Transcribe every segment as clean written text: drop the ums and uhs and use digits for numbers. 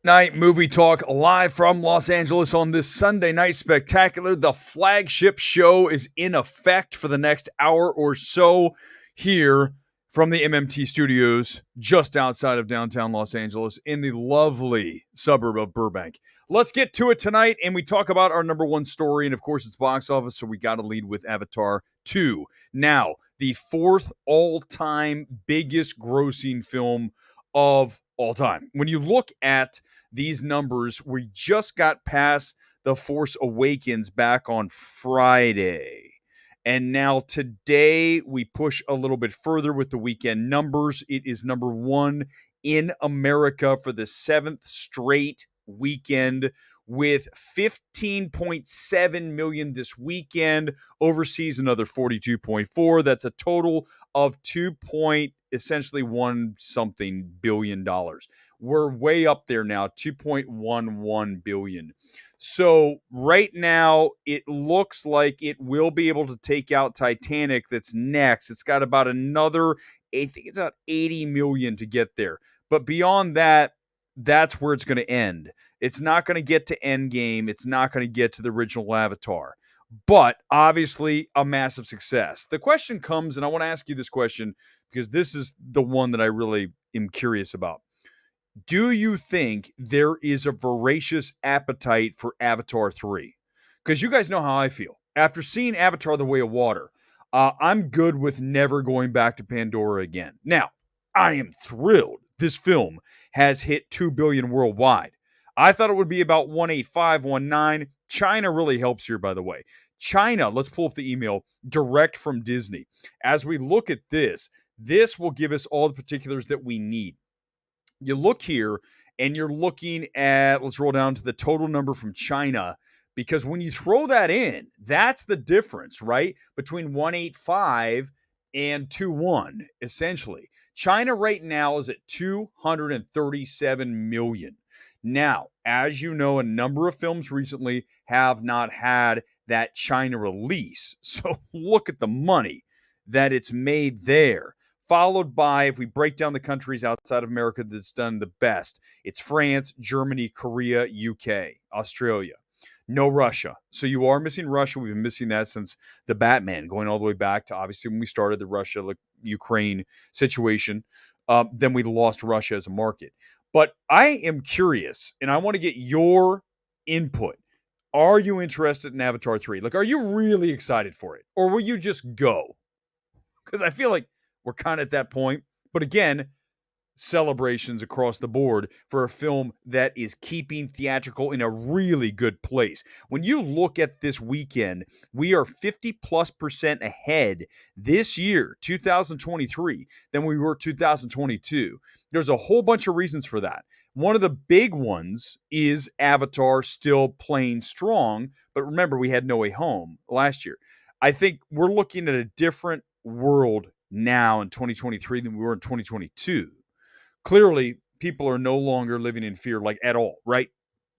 Night movie talk live from Los Angeles on this Sunday night spectacular. The flagship show is in effect for the next hour or so here from the MMT studios just outside of downtown Los Angeles in the lovely suburb of Burbank. Let's get to it tonight, and we talk about our number one story, and of course it's box office, so we got to lead with Avatar 2. Now, the fourth all-time biggest grossing film of all time. When you look at these numbers, we just got past The Force Awakens back on Friday. And now today we push a little bit further with the weekend numbers. It is number one in America for the seventh straight weekend with 15.7 million this weekend. Overseas, another 42.4. That's a total of essentially one something billion dollars. We're way up there now, 2.11 billion. So right now it looks like it will be able to take out Titanic that's next. It's got about another, I think it's about 80 million to get there. But beyond that, that's where it's going to end. It's not going to get to Endgame. It's not going to get to the original Avatar. But obviously a massive success. The question comes, and I want to ask you this question because this is the one that I really am curious about. Do you think there is a voracious appetite for Avatar 3? Because you guys know how I feel. After seeing Avatar: The Way of Water, I'm good with never going back to Pandora again. Now, I am thrilled this film has hit 2 billion worldwide. I thought it would be about 185, 19. China really helps here, by the way. China, let's pull up the email direct from Disney. As we look at this will give us all the particulars that we need. You look here and you're looking at, let's roll down to the total number from China, because when you throw that in, that's the difference, right? Between 185 and 21, essentially. China right now is at 237 million. Now, as you know, a number of films recently have not had that China release. So look at the money that it's made there. Followed by, if we break down the countries outside of America that's done the best, it's France, Germany, Korea, UK, Australia. No Russia. So you are missing Russia. We've been missing that since the Batman, going all the way back to obviously when we started the Russia-Ukraine situation. Then we lost Russia as a market. But I am curious, and I want to get your input. Are you interested in Avatar 3? Like, are you really excited for it? Or will you just go? Because I feel like we're kind of at that point. But again, celebrations across the board for a film that is keeping theatrical in a really good place. When you look at this weekend, we are 50+% ahead this year, 2023, than we were 2022. There's a whole bunch of reasons for that. One of the big ones is Avatar still playing strong. But remember, we had No Way Home last year. I think we're looking at a different world now in 2023 than we were in 2022. Clearly, people are no longer living in fear, like, at all, right?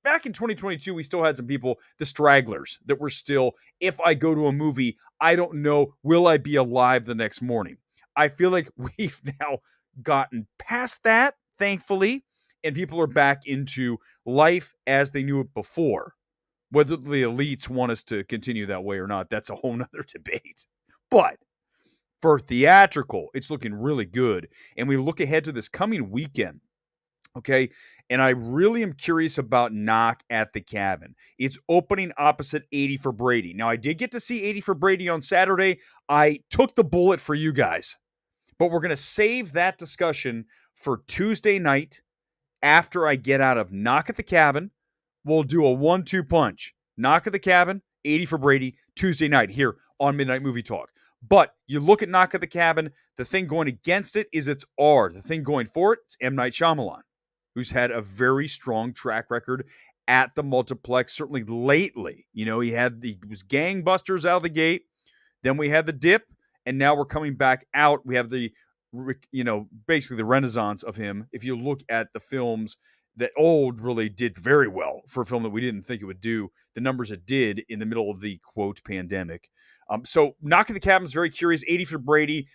Back in 2022, we still had some people, the stragglers, that were still, if I go to a movie, I don't know, will I be alive the next morning? I feel like we've now gotten past that, thankfully, and people are back into life as they knew it before. Whether the elites want us to continue that way or not, that's a whole nother debate. But for theatrical, it's looking really good. And we look ahead to this coming weekend, okay? And I really am curious about Knock at the Cabin. It's opening opposite 80 for Brady. Now, I did get to see 80 for Brady on Saturday. I took the bullet for you guys. But we're going to save that discussion for Tuesday night after I get out of Knock at the Cabin. We'll do a 1-2 punch. Knock at the Cabin, 80 for Brady, Tuesday night here on Midnight Movie Talk. But you look at Knock at the Cabin, the thing going against it is it's R. The thing going for it, it's M. Night Shyamalan, who's had a very strong track record at the multiplex, certainly lately. You know, he was gangbusters out of the gate. Then we had the dip, and now we're coming back out. We have the, basically the renaissance of him. If you look at the films that Old really did very well for a film that we didn't think it would do, the numbers it did in the middle of the, quote, pandemic. So Knock at the Cabin is very curious. 80 for Brady,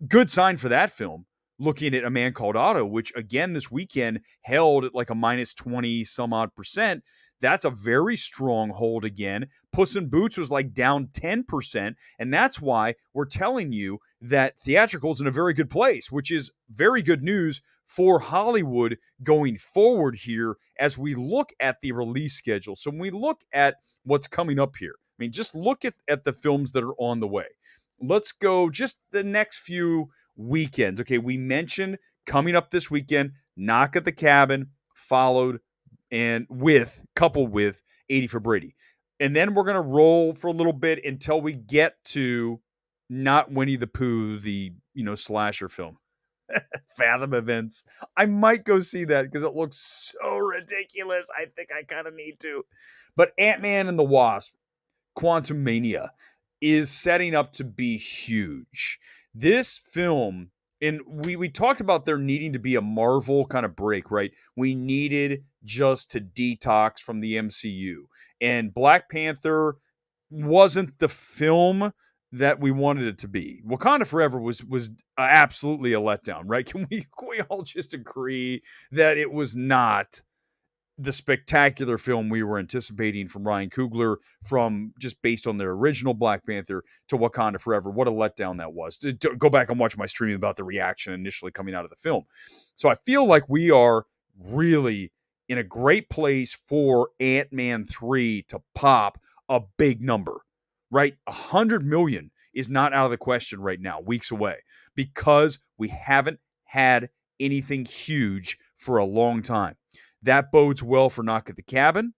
good sign for that film. looking at A Man Called Otto, which again this weekend held at like a minus 20 some odd percent. That's a very strong hold again. Puss in Boots was like down 10%. And that's why we're telling you that Theatrical is in a very good place, which is very good news for Hollywood going forward here as we look at the release schedule. So when we look at what's coming up here, I mean, just look at the films that are on the way. Let's go just the next few weekends. Okay, we mentioned coming up this weekend, Knock at the Cabin, coupled with 80 for Brady. And then we're going to roll for a little bit until we get to not Winnie the Pooh, the, slasher film. Fathom Events. I might go see that because it looks so ridiculous. I think I kind of need to. But Ant-Man and the Wasp, Quantumania, is setting up to be huge. This film, and we talked about there needing to be a Marvel kind of break, right? We needed just to detox from the MCU. And Black Panther wasn't the film that we wanted it to be. Wakanda Forever was absolutely a letdown, right? Can we all just agree that it was not the spectacular film we were anticipating from Ryan Coogler, from just based on their original Black Panther to Wakanda Forever? What a letdown that was. To go back and watch my stream about the reaction initially coming out of the film. So I feel like we are really in a great place for Ant-Man 3 to pop a big number, right? 100 million is not out of the question right now, weeks away, because we haven't had anything huge for a long time. That bodes well for Knock at the Cabin.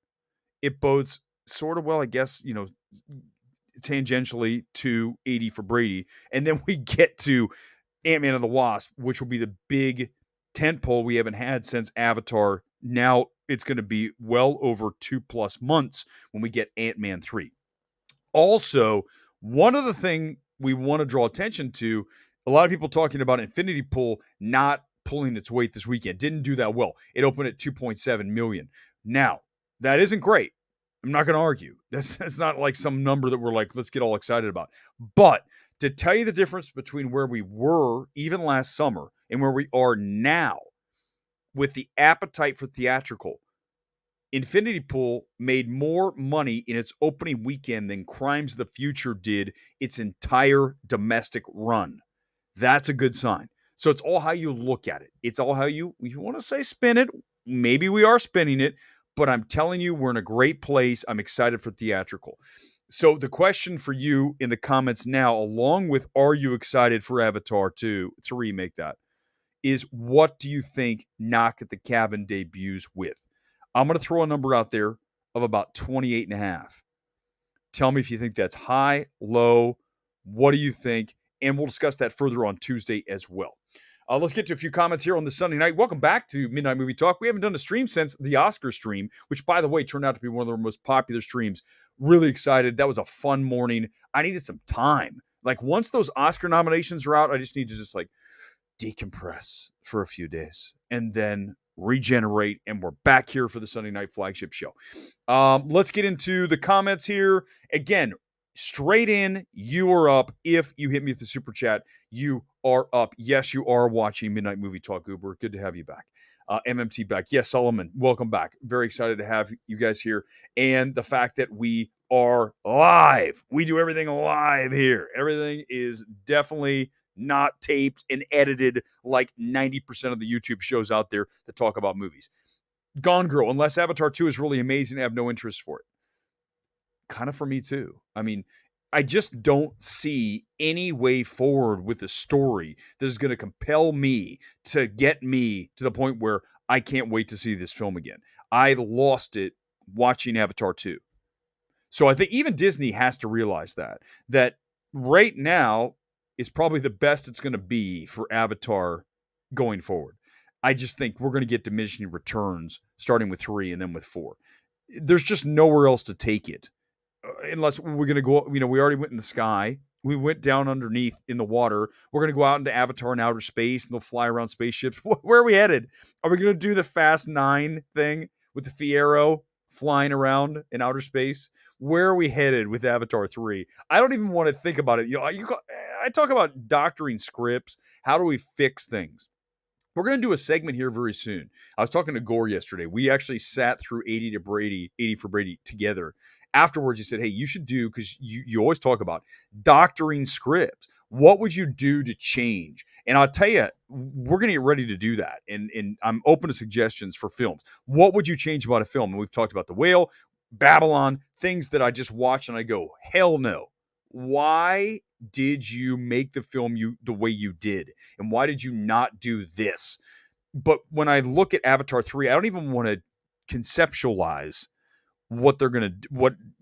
It bodes sort of well, I guess, tangentially to 80 for Brady. And then we get to Ant-Man and the Wasp, which will be the big tentpole we haven't had since Avatar. Now it's going to be well over 2+ months when we get Ant-Man 3. Also, one other thing we want to draw attention to, a lot of people talking about Infinity Pool not pulling its weight this weekend. Didn't do that well. It opened at 2.7 million. Now, that isn't great. I'm not going to argue. That's not like some number that we're like, let's get all excited about. But to tell you the difference between where we were even last summer and where we are now with the appetite for theatrical, Infinity Pool made more money in its opening weekend than Crimes of the Future did its entire domestic run. That's a good sign. So it's all how you look at it. It's all how you want to say spin it. Maybe we are spinning it, but I'm telling you, we're in a great place. I'm excited for theatrical. So the question for you in the comments now, along with are you excited for Avatar 2 to remake that, is what do you think Knock at the Cabin debuts with? I'm going to throw a number out there of about 28.5. Tell me if you think that's high, low. What do you think? And we'll discuss that further on Tuesday as well. Let's get to a few comments here on the Sunday night. Welcome back to Midnight Movie Talk. We haven't done a stream since the Oscar stream, which, by the way, turned out to be one of the most popular streams. Really excited. That was a fun morning. I needed some time. Like, once those Oscar nominations are out, I just need to just, decompress for a few days and then regenerate, and we're back here for the Sunday night flagship show. Let's get into the comments here. Again, straight in, you are up. If you hit me with the super chat, you are up. Yes, you are watching Midnight Movie Talk, Uber. Good to have you back. MMT back. Yes, Solomon, welcome back. Very excited to have you guys here. And the fact that we are live. We do everything live here. Everything is definitely not taped and edited like 90% of the YouTube shows out there that talk about movies. Gone Girl, unless Avatar 2 is really amazing, I have no interest for it. Kind of for me too. I mean, I just don't see any way forward with the story that is going to compel me to get me to the point where I can't wait to see this film again. I lost it watching Avatar 2. So I think even Disney has to realize that right now is probably the best it's going to be for Avatar going forward. I just think we're going to get diminishing returns starting with 3 and then with 4. There's just nowhere else to take it. Unless we're going to go, we already went in the sky. We went down underneath in the water. We're going to go out into Avatar in outer space, and they'll fly around spaceships. Where are we headed? Are we going to do the Fast 9 thing with the Fiero flying around in outer space? Where are we headed with Avatar 3? I don't even want to think about it. I talk about doctoring scripts. How do we fix things? We're going to do a segment here very soon. I was talking to Gore yesterday. We actually sat through 80 for Brady together. Afterwards, he said, hey, you should do, because you always talk about doctoring scripts. What would you do to change? And I'll tell you, we're going to get ready to do that. And I'm open to suggestions for films. What would you change about a film? And we've talked about The Whale, Babylon, things that I just watch and I go, hell no. Why did you make the film the way you did? And why did you not do this? But when I look at Avatar 3, I don't even want to conceptualize what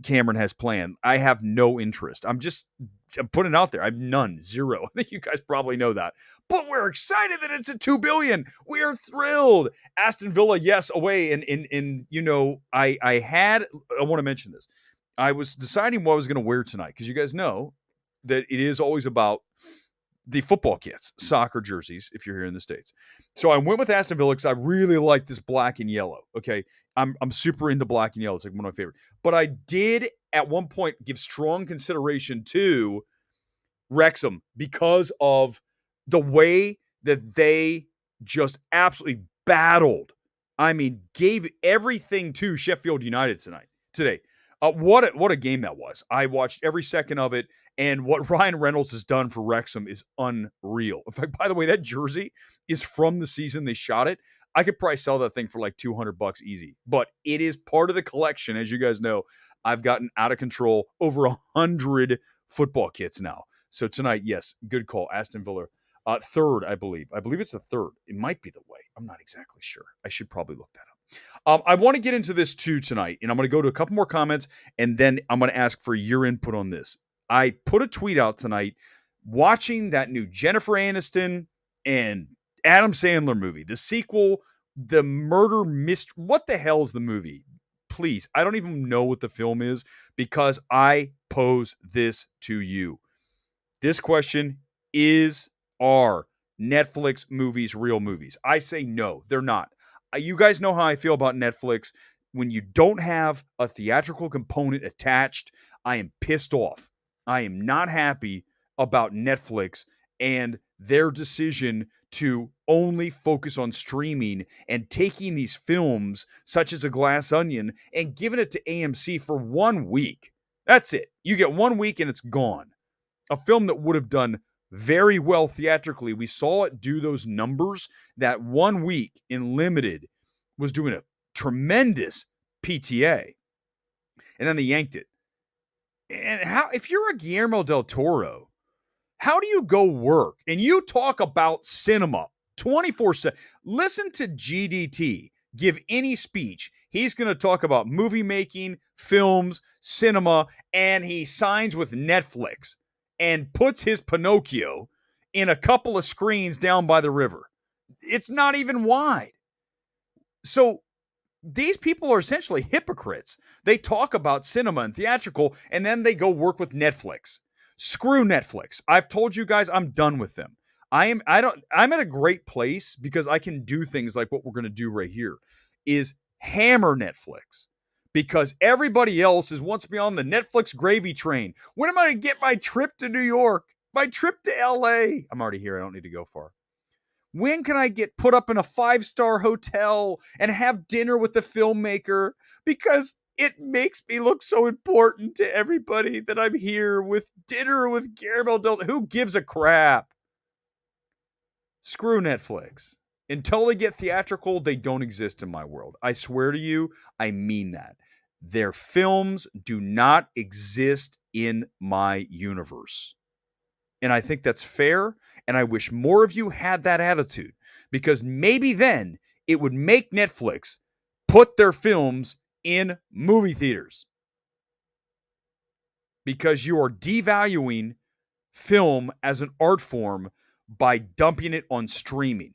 Cameron has planned. I have no interest. I'm putting it out there. I have none, zero. I think you guys probably know that. But we're excited that it's at $2 billion. We are thrilled. Aston Villa, yes, away. And I want to mention this. I was deciding what I was going to wear tonight, because you guys know that it is always about the football kits, soccer jerseys, if you're here in the States. So I went with Aston Villa because I really like this black and yellow. Okay. I'm super into black and yellow. It's like one of my favorite. But I did at one point give strong consideration to Wrexham because of the way that they just absolutely battled. I mean, gave everything to Sheffield United today. What a game that was. I watched every second of it, and what Ryan Reynolds has done for Wrexham is unreal. In fact, by the way, that jersey is from the season they shot it. I could probably sell that thing for like $200 easy, but it is part of the collection. As you guys know, I've gotten out of control, over 100 football kits now. So tonight, yes, good call. Aston Villa, third, I believe. I believe it's the third. It might be the way. I'm not exactly sure. I should probably look that up. I want to get into this too tonight, and I'm going to go to a couple more comments, and then I'm going to ask for your input on this. I put a tweet out tonight watching that new Jennifer Aniston and Adam Sandler movie, the sequel, The Murder Mystery. What the hell is the movie? Please, I don't even know what the film is, because I pose this to you. This question is, are Netflix movies real movies? I say no, they're not. You guys know how I feel about Netflix. When you don't have a theatrical component attached, I am pissed off. I am not happy about Netflix and their decision to only focus on streaming and taking these films such as A Glass Onion and giving it to AMC for 1 week. That's it. You get 1 week and it's gone. A film that would have done very well theatrically. We saw it do those numbers. That 1 week in limited was doing a tremendous PTA. And then they yanked it. And if you're a Guillermo del Toro, how do you go work? And you talk about cinema 24/7. Listen to GDT give any speech. He's going to talk about movie making, films, cinema, and he signs with Netflix and puts his Pinocchio in a couple of screens down by the river. It's not even wide. So these people are essentially hypocrites. They talk about cinema and theatrical, and then they go work with Netflix. Screw Netflix. I've told you guys I'm done with them. I'm at a great place because I can do things like what we're going to do right here, is hammer Netflix. Because everybody else is once beyond the Netflix gravy train. When am I going to get my trip to New York? My trip to LA? I'm already here. I don't need to go far. When can I get put up in a 5-star hotel and have dinner with the filmmaker? Because it makes me look so important to everybody that I'm here with dinner with Guillermo del Toro. Who gives a crap? Screw Netflix. Until they get theatrical, they don't exist in my world. I swear to you, I mean that. Their films do not exist in my universe. And I think that's fair. And I wish more of you had that attitude, because maybe then it would make Netflix put their films in movie theaters, because you are devaluing film as an art form by dumping it on streaming.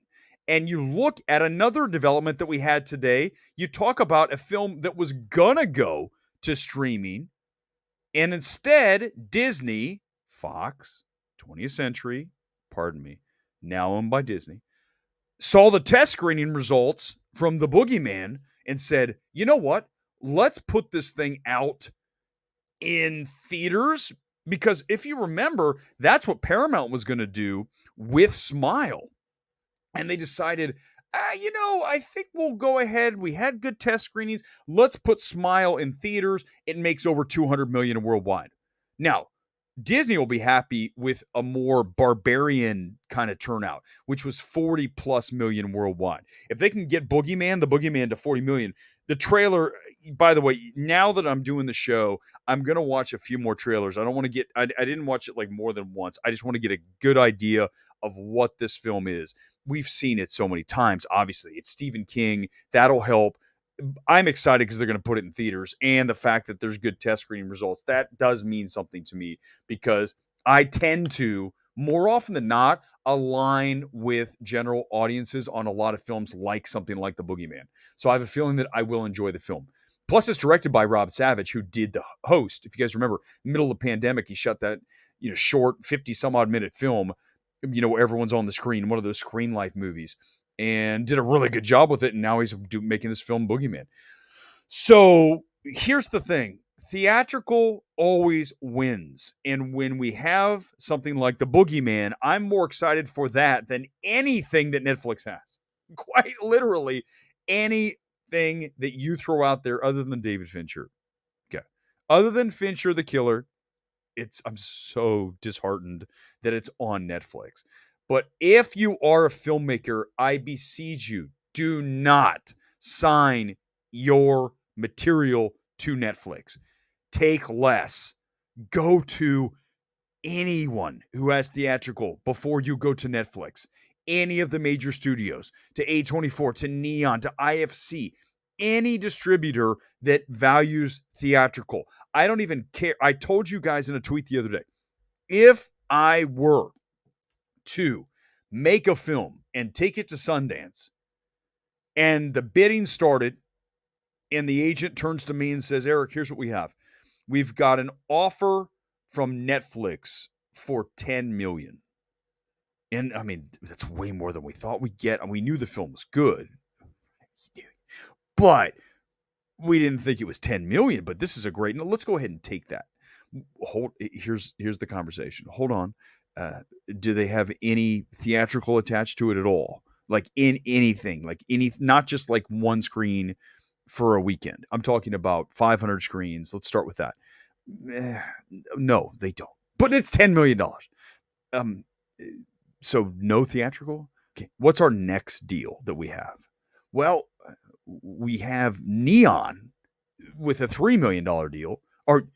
And you look at another development that we had today. You talk about a film that was gonna go to streaming, and instead Disney, Fox, 20th Century, now owned by Disney, saw the test screening results from The Boogeyman and said, you know what? Let's put this thing out in theaters. Because if you remember, that's what Paramount was going to do with Smile. And they decided, I think we'll go ahead. We had good test screenings. Let's put Smile in theaters. It makes over 200 million worldwide. Now, Disney will be happy with a more barbarian kind of turnout, which was 40 plus million worldwide. If they can get the Boogeyman to 40 million, the trailer, by the way, now that I'm doing the show, I'm going to watch a few more trailers. I don't want to I didn't watch it like more than once. I just want to get a good idea of what this film is. We've seen it so many times. Obviously, it's Stephen King. That'll help. I'm excited because they're going to put it in theaters, and the fact that there's good test screening results, that does mean something to me, because I tend to, more often than not, align with general audiences on a lot of films like something like The Boogeyman. So I have a feeling that I will enjoy the film. Plus, it's directed by Rob Savage, who did The Host. If you guys remember, middle of the pandemic, he shot that short 50 some odd minute film, where everyone's on the screen, one of those screen life movies, and did a really good job with it. And now he's making this film Boogeyman. So here's the thing. Theatrical always wins. And when we have something like The Boogeyman, I'm more excited for that than anything that Netflix has. Quite literally, anything that you throw out there other than David Fincher. Okay. Other than Fincher the Killer, I'm so disheartened that it's on Netflix. But if you are a filmmaker, I beseech you, do not sign your material to Netflix. Take less. Go to anyone who has theatrical before you go to Netflix. Any of the major studios, to A24, to Neon, to IFC, any distributor that values theatrical. I don't even care. I told you guys in a tweet the other day, if I were to make a film and take it to Sundance, and the bidding started, and the agent turns to me and says, Erick, here's what we have. We've got an offer from Netflix for $10 million. And I mean, that's way more than we thought we'd get. And we knew the film was good, but we didn't think it was 10 million. But this is a great. Now let's go ahead and take that. Here's the conversation. Hold on. Do they have any theatrical attached to it at all? Like in anything, not just like one screen for a weekend. I'm talking about 500 screens. Let's start with that. No, they don't. But it's $10 million. So no theatrical. Okay. What's our next deal that we have? Well, we have Neon with a $3 million deal, or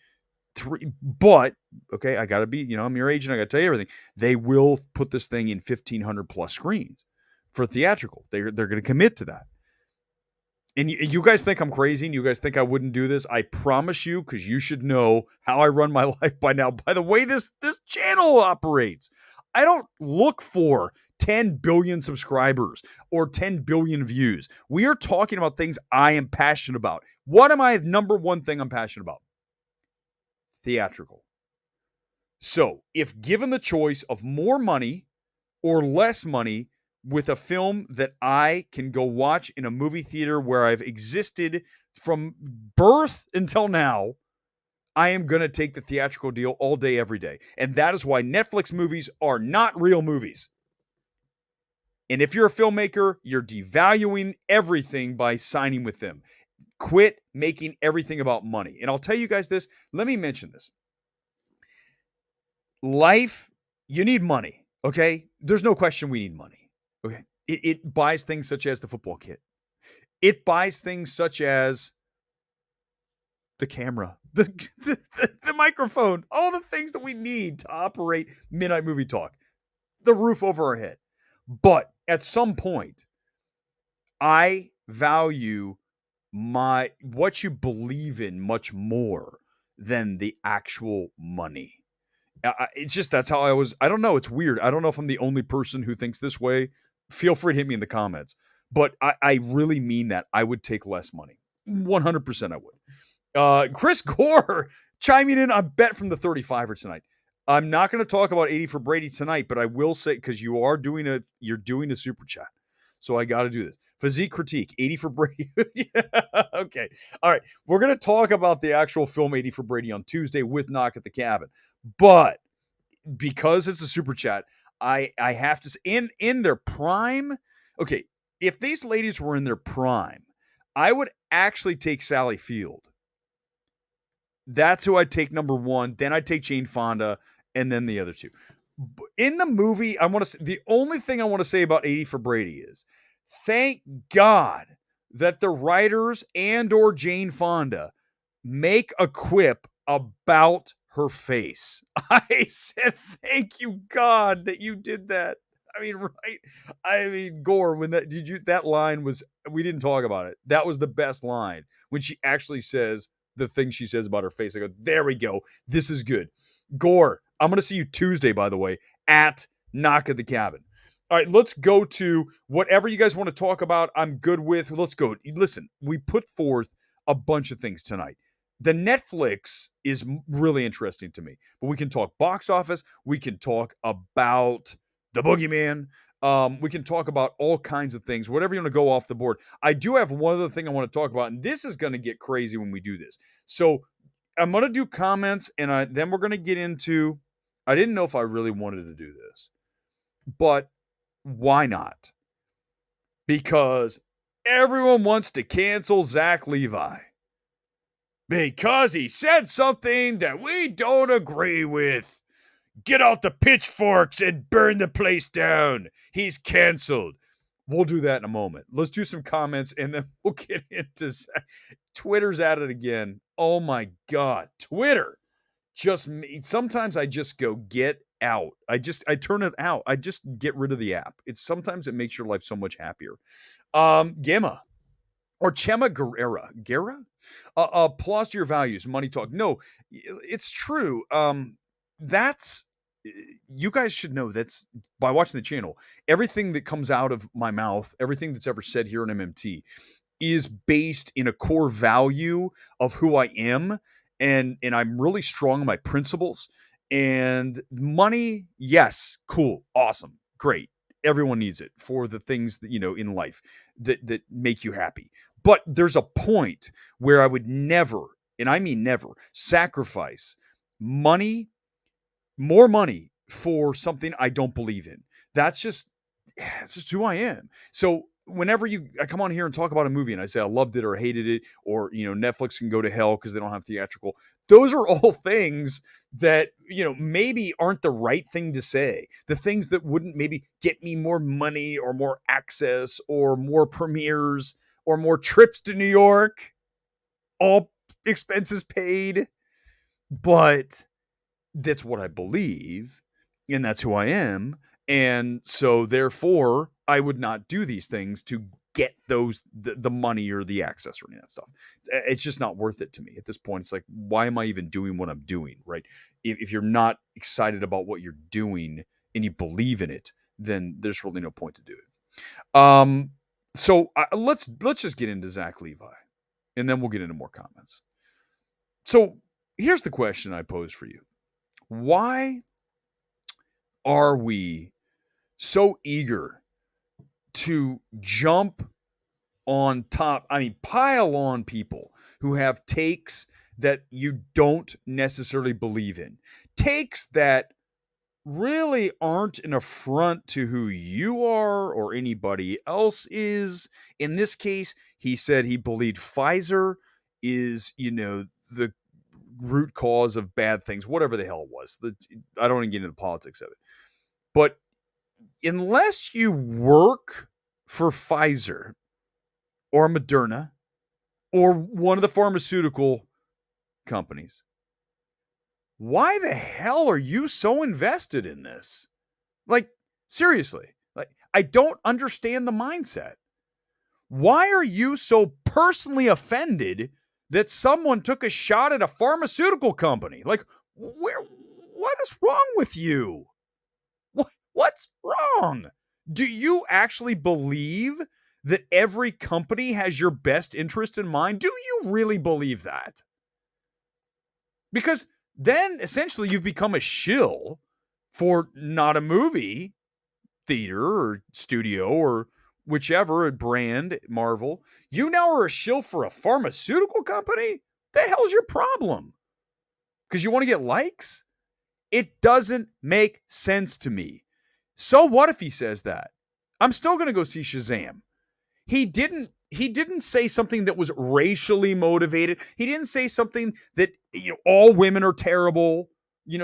three, but okay, I gotta be, I'm your agent, I gotta tell you everything. They will put this thing in 1,500 plus screens for theatrical. They're gonna commit to that. And you guys think I'm crazy, and you guys think I wouldn't do this. I promise you, because you should know how I run my life by now. By the way, this channel operates. I don't look for 10 billion subscribers or 10 billion views. We are talking about things I am passionate about. What am I? Number one thing I'm passionate about? Theatrical. So if given the choice of more money or less money with a film that I can go watch in a movie theater where I've existed from birth until now, I am going to take the theatrical deal all day, every day. And that is why Netflix movies are not real movies. And if you're a filmmaker, you're devaluing everything by signing with them. Quit making everything about money. And I'll tell you guys this. Let me mention this. Life, you need money, okay? There's no question we need money, okay? It buys things such as the football kit. It buys things such as the camera, the microphone, all the things that we need to operate Midnight Movie Talk, the roof over our head. But at some point, I value what you believe in much more than the actual money. It's just, that's how I don't know. It's weird. I don't know if I'm the only person who thinks this way. Feel free to hit me in the comments. But I really mean that. I would take less money. 100% I would. Chris Gore chiming in on Bet from the 35er tonight. I'm not going to talk about 80 for Brady tonight, but I will say, because you're doing a super chat. So I got to do this. Physique critique, 80 for Brady. Okay. All right. We're going to talk about the actual film 80 for Brady on Tuesday with Knock at the Cabin. But because it's a super chat, I have to say, in their prime. Okay, if these ladies were in their prime, I would actually take Sally Field. That's who I'd take number one. Then I'd take Jane Fonda, and then the other two. In the movie, I want to. The only thing I want to say about 80 for Brady is, thank God that the writers and or Jane Fonda make a quip about her face. I said, thank you, God, that you did that. I mean, right? I mean, Gore, when that line was, we didn't talk about it. That was the best line when she actually says the thing she says about her face. I go, there we go. This is good. Gore, I'm going to see you Tuesday, by the way, at Knock at the Cabin. All right, let's go to whatever you guys want to talk about. I'm good with. Let's go. Listen, we put forth a bunch of things tonight. The Netflix is really interesting to me, but we can talk box office. We can talk about the Boogeyman. We can talk about all kinds of things, whatever you want to go off the board. I do have one other thing I want to talk about, and this is going to get crazy when we do this. So I'm going to do comments, and then we're going to get into, I didn't know if I really wanted to do this, but why not? Because everyone wants to cancel Zach Levi. Because he said something that we don't agree with. Get out the pitchforks and burn the place down. He's canceled. We'll do that in a moment. Let's do some comments and then we'll get into Twitter's at it again. Oh my God. Twitter. Sometimes I just go get out. I turn it out. I just get rid of the app. Sometimes it makes your life so much happier. Gemma. Or Chema Guerra? Applause to your values, money talk. No, it's true. That's, you guys should know, that's by watching the channel. Everything that comes out of my mouth, everything that's ever said here in MMT is based in a core value of who I am. And I'm really strong on my principles. And money, yes, cool, awesome, great. Everyone needs it for the things that, in life that make you happy. But there's a point where I would never, and I mean never, sacrifice more money for something I don't believe in. That's just who I am. So whenever I come on here and talk about a movie and I say I loved it or hated it, or, Netflix can go to hell because they don't have theatrical. Those are all things that, maybe aren't the right thing to say. The things that wouldn't maybe get me more money or more access or more premieres or more trips to New York, all expenses paid. But that's what I believe, and that's who I am. And so therefore I would not do these things to get the money or the access or any of that stuff. It's just not worth it to me at this point. It's like, why am I even doing what I'm doing? Right. If you're not excited about what you're doing and you believe in it, then there's really no point to do it. So let's just get into Zach Levi, and then we'll get into more comments. So here's the question I pose for you. Why are we so eager to jump on top? I mean, pile on people who have takes that you don't necessarily believe in. Takes that really aren't an affront to who you are or anybody else is. In this case, he said he believed Pfizer is, the root cause of bad things, whatever the hell it was. I don't want to get into the politics of it. But unless you work for Pfizer or Moderna or one of the pharmaceutical companies, why the hell are you so invested in this? Like, seriously, I don't understand the mindset. Why are you so personally offended that someone took a shot at a pharmaceutical company? Like, what is wrong with you? What's wrong? Do you actually believe that every company has your best interest in mind? Do you really believe that? Because then essentially you've become a shill for not a movie theater or studio or whichever brand, Marvel. You now are a shill for a pharmaceutical company? The hell's your problem? Because you want to get likes? It doesn't make sense to me. So what if he says that? I'm still going to go see Shazam. He didn't say something that was racially motivated. He didn't say something that all women are terrible.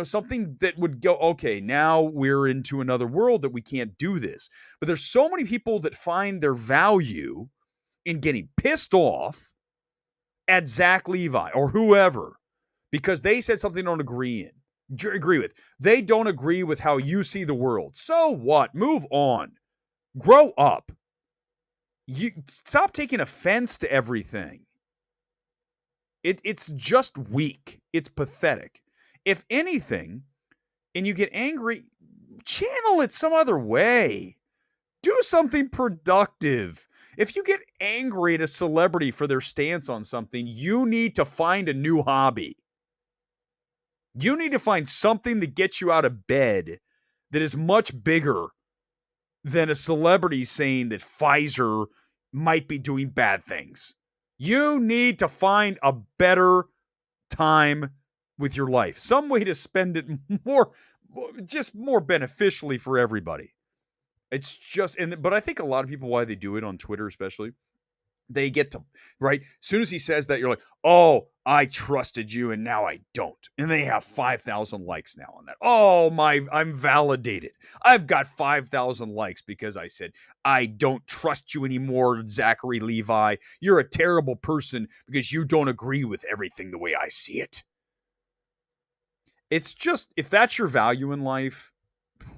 Something that would go, okay, now we're into another world that we can't do this. But there's so many people that find their value in getting pissed off at Zach Levi or whoever because they said something they don't agree with. They don't agree with how you see the world. So what? Move on. Grow up. You stop taking offense to everything. It's just weak. It's pathetic. If anything, and you get angry, channel it some other way. Do something productive. If you get angry at a celebrity for their stance on something, you need to find a new hobby. You need to find something that gets you out of bed that is much bigger than a celebrity saying that Pfizer might be doing bad things. You need to find a better time with your life. Some way to spend it more beneficially for everybody. It's just, but I think a lot of people, why they do it on Twitter especially, they get to, right? As soon as he says that, you're like, oh, I trusted you and now I don't. And they have 5,000 likes now on that. Oh, I'm validated. I've got 5,000 likes because I said, I don't trust you anymore, Zachary Levi. You're a terrible person because you don't agree with everything the way I see it. It's just, if that's your value in life,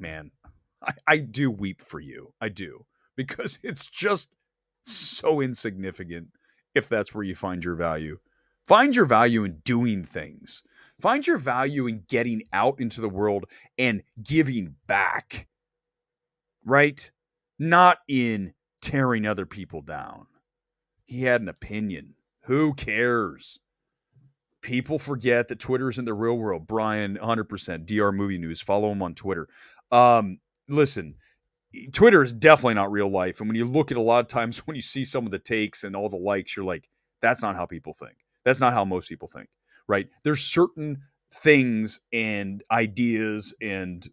man, I do weep for you. I do. Because it's just so insignificant if that's where you find your value. Find your value in doing things. Find your value in getting out into the world and giving back. Right? Not in tearing other people down. He had an opinion. Who cares? People forget that Twitter isn't the real world. Brian, 100%. DR Movie News. Follow him on Twitter. Listen, Twitter is definitely not real life. And when you look at a lot of times when you see some of the takes and all the likes, you're like, that's not how people think. That's not how most people think, right? There's certain things and ideas and,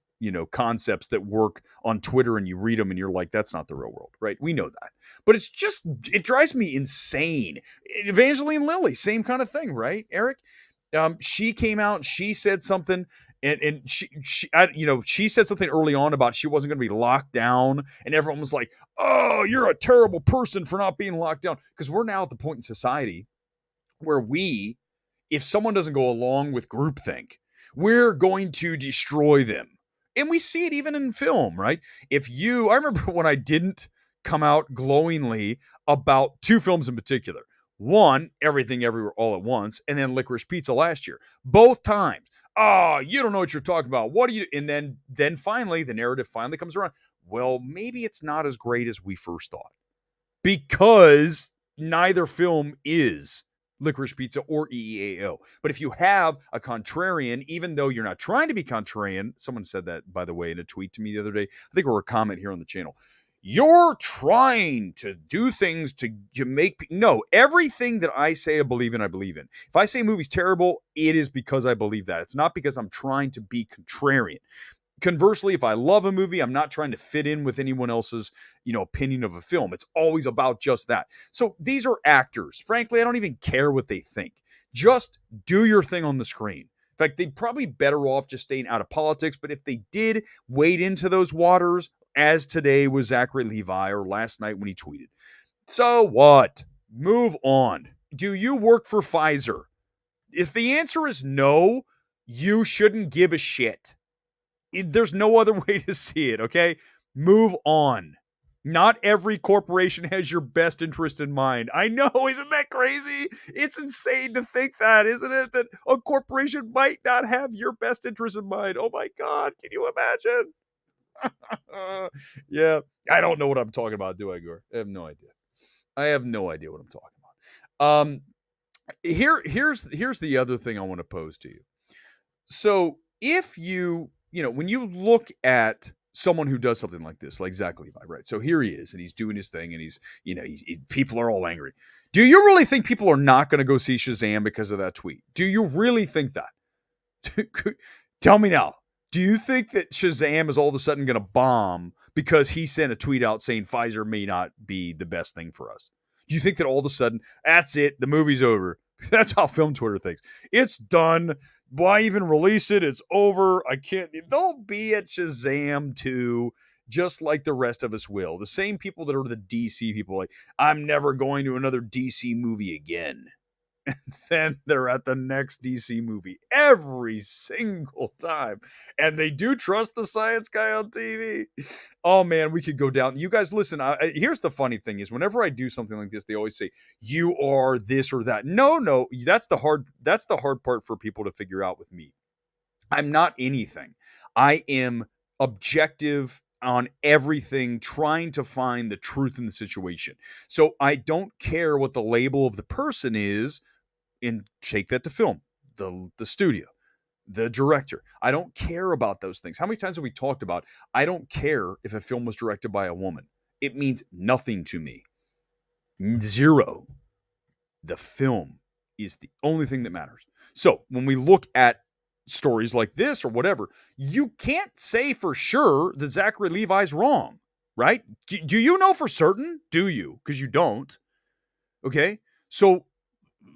concepts that work on Twitter and you read them and you're like, that's not the real world, right? We know that. But it drives me insane. Evangeline Lilly, same kind of thing, right, Eric? She came out and she said something. And she said something early on about she wasn't going to be locked down, and everyone was like, "Oh, you're a terrible person for not being locked down." Because we're now at the point in society where if someone doesn't go along with groupthink, we're going to destroy them, and we see it even in film, right? I remember when I didn't come out glowingly about two films in particular. One, Everything Everywhere All at Once, and then Licorice Pizza last year. Both times. Oh, you don't know what you're talking about. What do you? And then finally, the narrative finally comes around. Well, maybe it's not as great as we first thought, because neither film is Licorice Pizza or EEAO. But if you have a contrarian, even though you're not trying to be contrarian, someone said that, by the way, in a tweet to me the other day. I think, or a comment here on the channel. You're trying to do things to make... No, everything that I say I believe in, I believe in. If I say a movie's terrible, it is because I believe that. It's not because I'm trying to be contrarian. Conversely, if I love a movie, I'm not trying to fit in with anyone else's, opinion of a film. It's always about just that. So these are actors. Frankly, I don't even care what they think. Just do your thing on the screen. In fact, they'd probably be better off just staying out of politics. But if they did wade into those waters, as today was Zachary Levi, or last night when he tweeted, so what? Move on. Do you work for Pfizer? If the answer is no, you shouldn't give a shit. There's no other way to see it, okay? Move on. Not every corporation has your best interest in mind. I know, isn't that crazy? It's insane to think that, isn't it? That a corporation might not have your best interest in mind. Oh my God, can you imagine? Yeah, I don't know what I'm talking about, do I, Gore? I have no idea. I have no idea what I'm talking about. Here's the other thing I want to pose to you. So if when you look at someone who does something like this, like Zach Levi, right? So here he is, and he's doing his thing, and people are all angry. Do you really think people are not going to go see Shazam because of that tweet? Do you really think that? Tell me now. Do you think that Shazam is all of a sudden going to bomb because he sent a tweet out saying Pfizer may not be the best thing for us? Do you think that all of a sudden, that's it, the movie's over? That's how film Twitter thinks. It's done. Why even release it? It's over. I can't. They'll be at Shazam too, just like the rest of us will. The same people that are the DC people, like, I'm never going to another DC movie again. Then they're at the next DC movie every single time. And they do trust the science guy on TV. Oh man, we could go down. You guys listen, here's the funny thing is whenever I do something like this, they always say, you are this or that. No, that's the hard part for people to figure out with me. I'm not anything. I am objective on everything, trying to find the truth in the situation. So I don't care what the label of the person is, and take that to film, the studio, the director. I don't care about those things. How many times have we talked about, I don't care if a film was directed by a woman. It means nothing to me. Zero. The film is the only thing that matters. So when we look at stories like this or whatever, you can't say for sure that Zachary Levi's wrong, right? Do you know for certain? Do you? Because you don't. Okay. So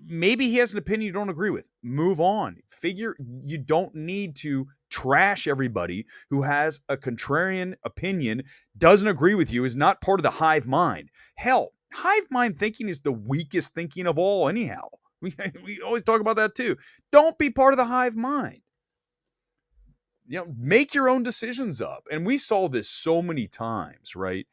maybe he has an opinion you don't agree with. Move on. You don't need to trash everybody who has a contrarian opinion, doesn't agree with you, is not part of the hive mind. Hell, hive mind thinking is the weakest thinking of all anyhow. We always talk about that too. Don't be part of the hive mind. Make your own decisions up. And we saw this so many times, right?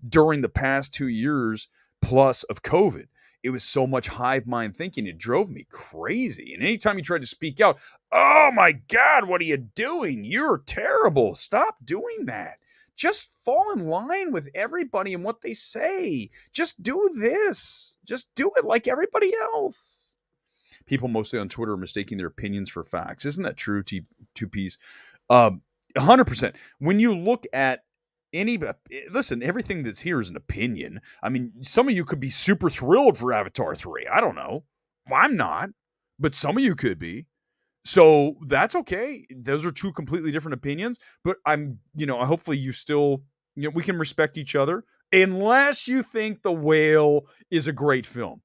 During the past 2 years plus of COVID. It was so much hive mind thinking. It drove me crazy. And anytime you tried to speak out, oh my God, what are you doing? You're terrible. Stop doing that. Just fall in line with everybody and what they say. Just do this. Just do it like everybody else. People mostly on Twitter are mistaking their opinions for facts. Isn't that true, Two-Piece? 100%. When you look at listen, everything that's here is an opinion. I mean, some of you could be super thrilled for Avatar 3. I don't know. Well, I'm not, but some of you could be. So that's okay. Those are two completely different opinions, but hopefully you still, we can respect each other unless you think The Whale is a great film.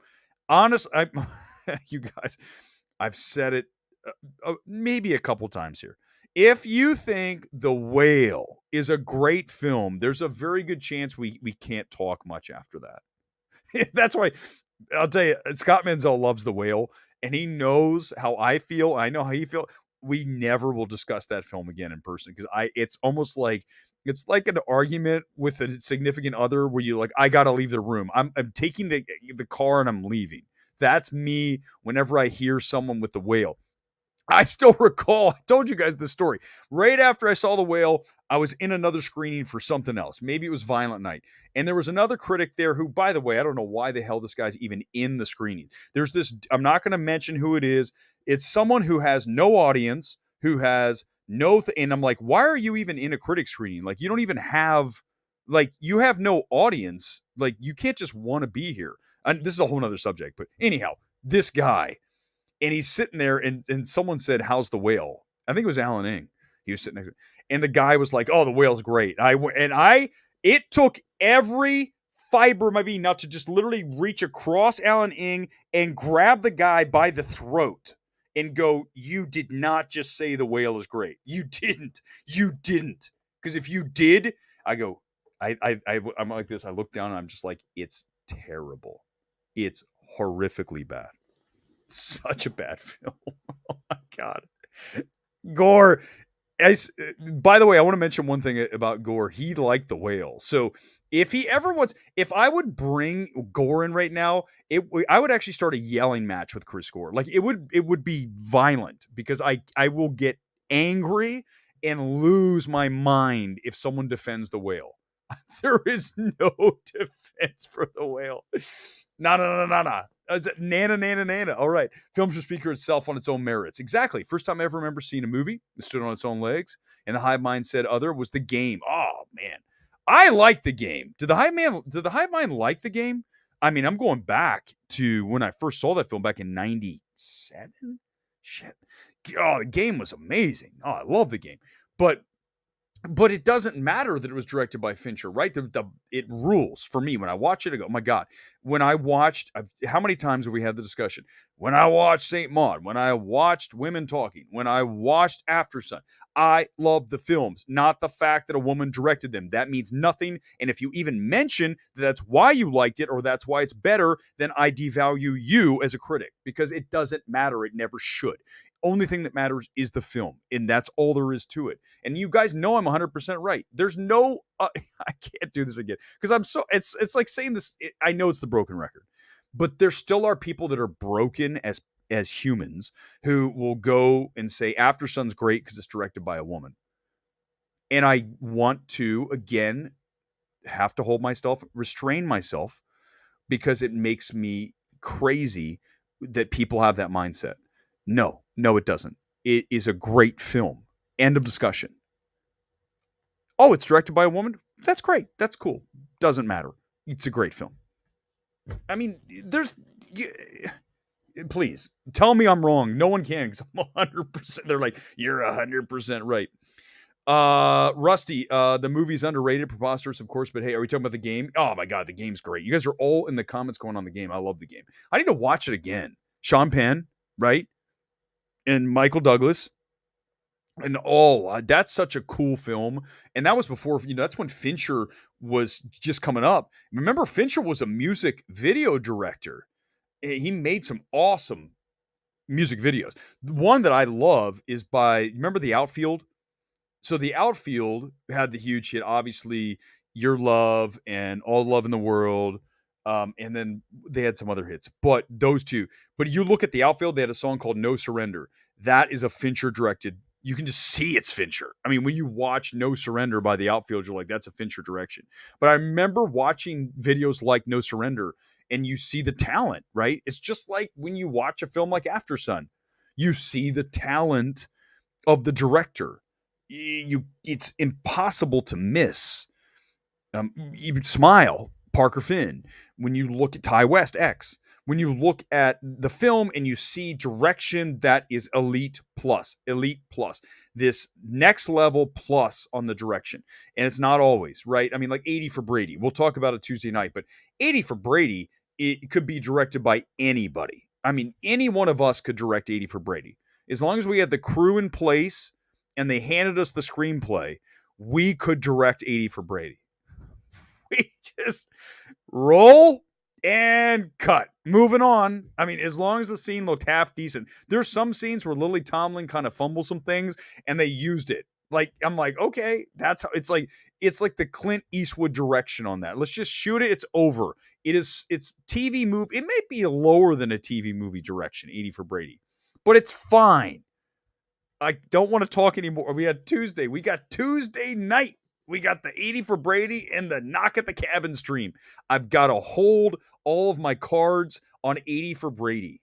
You guys, I've said it maybe a couple times here. If you think The Whale is a great film, there's a very good chance we can't talk much after that. That's why I'll tell you, Scott Menzel loves The Whale, and he knows how I feel. I know how he feels. We never will discuss that film again in person because it's almost like it's like an argument with a significant other where you like, I gotta leave the room. I'm taking the car and I'm leaving. That's me whenever I hear someone with The Whale. I still recall, I told you guys this story. Right after I saw The Whale, I was in another screening for something else. Maybe it was Violent Night. And there was another critic there who, by the way, I don't know why the hell this guy's even in the screening. There's this, I'm not going to mention who it is. It's someone who has no audience, who has and I'm like, why are you even in a critic screening? Like, you don't even have, you have no audience. Like, you can't just want to be here. And this is a whole nother subject. But anyhow, this guy, and he's sitting there, and someone said, how's The Whale? I think it was Alan Ng. He was sitting next to me. And the guy was like, oh, The Whale's great. It took every fiber of my being not to just literally reach across Alan Ng and grab the guy by the throat and go, you did not just say The Whale is great. You didn't. Because if you did, I go, I'm like this. I look down and I'm just like, it's terrible. It's horrifically bad. Such a bad film. Oh my God. Gore. By the way, I want to mention one thing about Gore. He liked The Whale. So if I would bring Gore in right now, I would actually start a yelling match with Chris Gore. Like it would be violent because I will get angry and lose my mind if someone defends The Whale. There is no defense for The Whale. No. Nana. All right. Film should speak for itself on its own merits. Exactly. First time I ever remember seeing a movie that stood on its own legs and the hive mind said other was The Game. Oh, man. I like The Game. Did the hive mind like The Game? I mean, I'm going back to when I first saw that film back in 97. Shit. Oh, The Game was amazing. Oh, I love The Game. But it doesn't matter that it was directed by Fincher, right? It rules for me when I watch it. I go, oh my god! When I watched, how many times have we had the discussion? When I watched Saint Maud, when I watched Women Talking, when I watched After Sun, I love the films, not the fact that a woman directed them. That means nothing. And if you even mention that that's why you liked it or that's why it's better, then I devalue you as a critic because it doesn't matter. It never should. Only thing that matters is the film, and that's all there is to it. And you guys know I'm 100% right. There's no, I can't do this again because it's like saying this. I know it's the broken record, but there still are people that are broken as humans who will go and say After Sun's great because it's directed by a woman. And I want to, again, have to restrain myself because it makes me crazy that people have that mindset. No, it doesn't. It is a great film. End of discussion. Oh, it's directed by a woman? That's great. That's cool. Doesn't matter. It's a great film. I mean, please tell me I'm wrong. No one can because I'm 100%. They're like, you're 100% right. Rusty, the movie's underrated, preposterous, of course, but hey, are we talking about the game? Oh my god, the game's great. You guys are all in the comments going on the game. I love the game. I need to watch it again. Sean Penn, right? And Michael Douglas. And that's such a cool film. And that was before, that's when Fincher was just coming up. Remember, Fincher was a music video director. He made some awesome music videos. The one that I love is remember The Outfield? So The Outfield had the huge hit, obviously, Your Love and All Love in the World. And then they had some other hits, but those two. But you look at The Outfield, they had a song called No Surrender. That is a Fincher directed. You can just see it's Fincher. I mean, when you watch No Surrender by The Outfield, you're like, that's a Fincher direction. But I remember watching videos like No Surrender and you see the talent, right? It's just like when you watch a film like After Sun, you see the talent of the director. It's impossible to miss. You smile, Parker Finn. When you look at Ty West, X. When you look at the film and you see direction that is elite plus, this next level plus on the direction. And it's not always, right? I mean, like 80 for Brady. We'll talk about it Tuesday night, but 80 for Brady, it could be directed by anybody. I mean, any one of us could direct 80 for Brady. As long as we had the crew in place and they handed us the screenplay, we could direct 80 for Brady. We just roll and cut. Moving on. I mean, as long as the scene looked half decent. There's some scenes where Lily Tomlin kind of fumbles some things and they used it. Like, I'm like, okay, that's how it's like the Clint Eastwood direction on that. Let's just shoot it. It's over. It's TV movie. It may be lower than a TV movie direction, 80 for Brady, but it's fine. I don't want to talk anymore. We got Tuesday night. We got the 80 for Brady and the Knock at the Cabin stream. I've got to hold all of my cards on 80 for Brady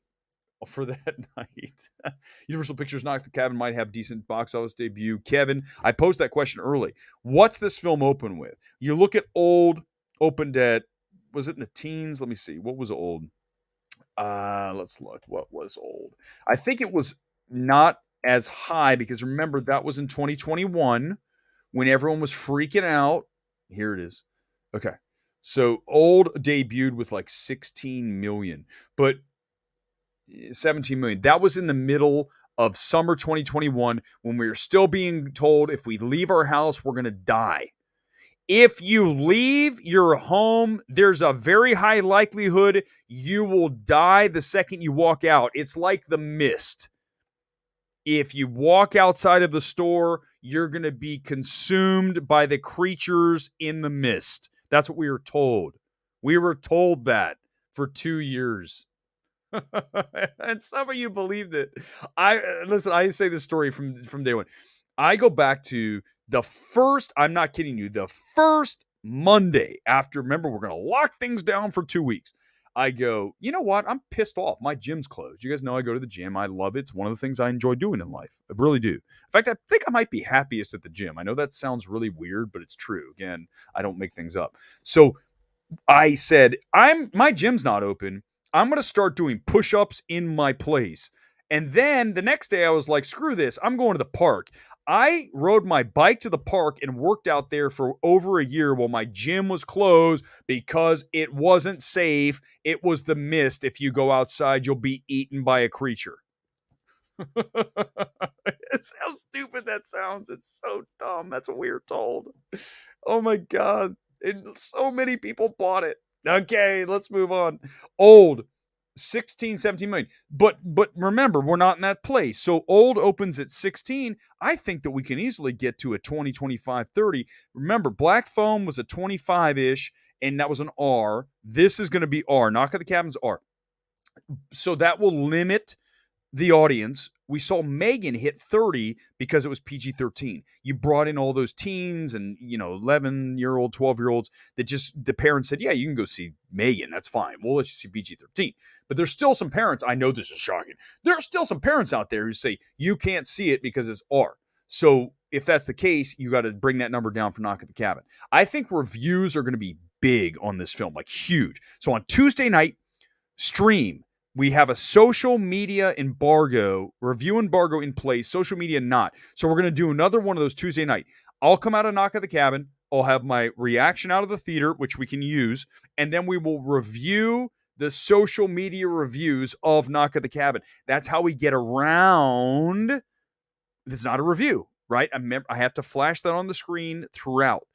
for that night. Universal Pictures Knock at the Cabin might have decent box office debut. Kevin, I posed that question early. What's this film open with? You look at old, opened at, was it in the teens? Let me see. What was old? Let's look. What was old? I think it was not as high because remember, that was in 2021. When everyone was freaking out. Here it is. Okay. So old debuted with like 16 million, but 17 million. That was in the middle of summer 2021 when we were still being told if we leave our house, we're going to die. If you leave your home, there's a very high likelihood you will die the second you walk out. It's like The Mist. If you walk outside of the store, you're going to be consumed by the creatures in the mist. That's what we were told. We were told that for 2 years. And some of you believed it. I say this story from day one. I go back to the first, I'm not kidding you, the first Monday after, remember, we're going to lock things down for 2 weeks. I go, you know what? I'm pissed off. My gym's closed. You guys know I go to the gym. I love it. It's one of the things I enjoy doing in life. I really do. In fact, I think I might be happiest at the gym. I know that sounds really weird, but it's true. Again, I don't make things up. So I said, my gym's not open. I'm going to start doing push-ups in my place. And then the next day I was like, screw this. I'm going to the park. I rode my bike to the park and worked out there for over a year while my gym was closed because it wasn't safe. It was the mist. If you go outside, you'll be eaten by a creature. It's how stupid that sounds. It's so dumb. That's what we were told. Oh my God. And so many people bought it. Okay, let's move on. Old, 16, 17 million. But remember, we're not in that place. So Old opens at 16. I think that we can easily get to a 20, 25, 30. Remember, Black Foam was a 25-ish, and that was an R. This is going to be R. Knock at the Cabin's R. So that will limit the audience. We saw Megan hit 30 because it was PG-13. You brought in all those teens and, 11-year-old, 12-year-olds that just, the parents said, yeah, you can go see Megan. That's fine. We'll let you see PG-13. But there's still some parents, I know this is shocking. There are still some parents out there who say, you can't see it because it's R. So if that's the case, you got to bring that number down for Knock at the Cabin. I think reviews are going to be big on this film, like huge. So on Tuesday night, stream. We have a social media embargo, review embargo in place, social media not. So we're going to do another one of those Tuesday night. I'll come out of Knock at the Cabin. I'll have my reaction out of the theater, which we can use. And then we will review the social media reviews of Knock at the Cabin. That's how we get around. It's not a review, right? I have to flash that on the screen throughout.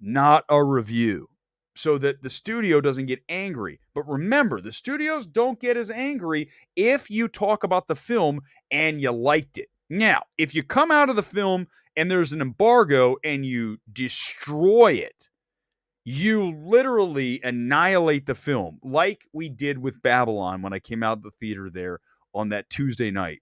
Not a review. So that the studio doesn't get angry. But remember, the studios don't get as angry if you talk about the film and you liked it. Now, if you come out of the film and there's an embargo and you destroy it, you literally annihilate the film, like we did with Babylon when I came out of the theater there on that Tuesday night.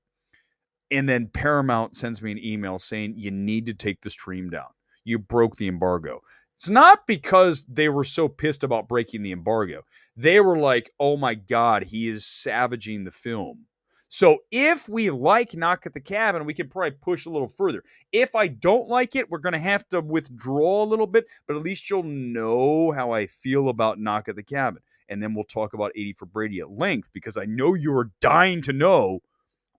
And then Paramount sends me an email saying, you need to take the stream down. You broke the embargo. It's not because they were so pissed about breaking the embargo. They were like, oh my God, he is savaging the film. So if we like Knock at the Cabin, we can probably push a little further. If I don't like it, we're going to have to withdraw a little bit, but at least you'll know how I feel about Knock at the Cabin. And then we'll talk about 80 for Brady at length, because I know you're dying to know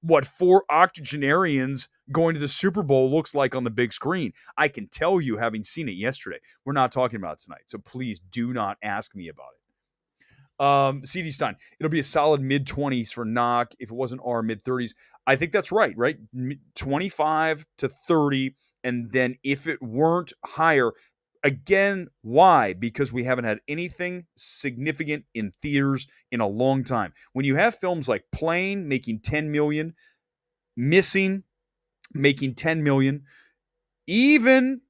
what 4 octogenarians going to the Super Bowl looks like on the big screen. I can tell you, having seen it yesterday. We're not talking about it tonight, so please do not ask me about it. CD Stein, it'll be a solid mid-20s for Knock. If it wasn't R, mid-30s. I think that's right? 25 to 30, and then if it weren't higher, again, why? Because we haven't had anything significant in theaters in a long time. When you have films like Plane making 10 million, Missing making 10 million, even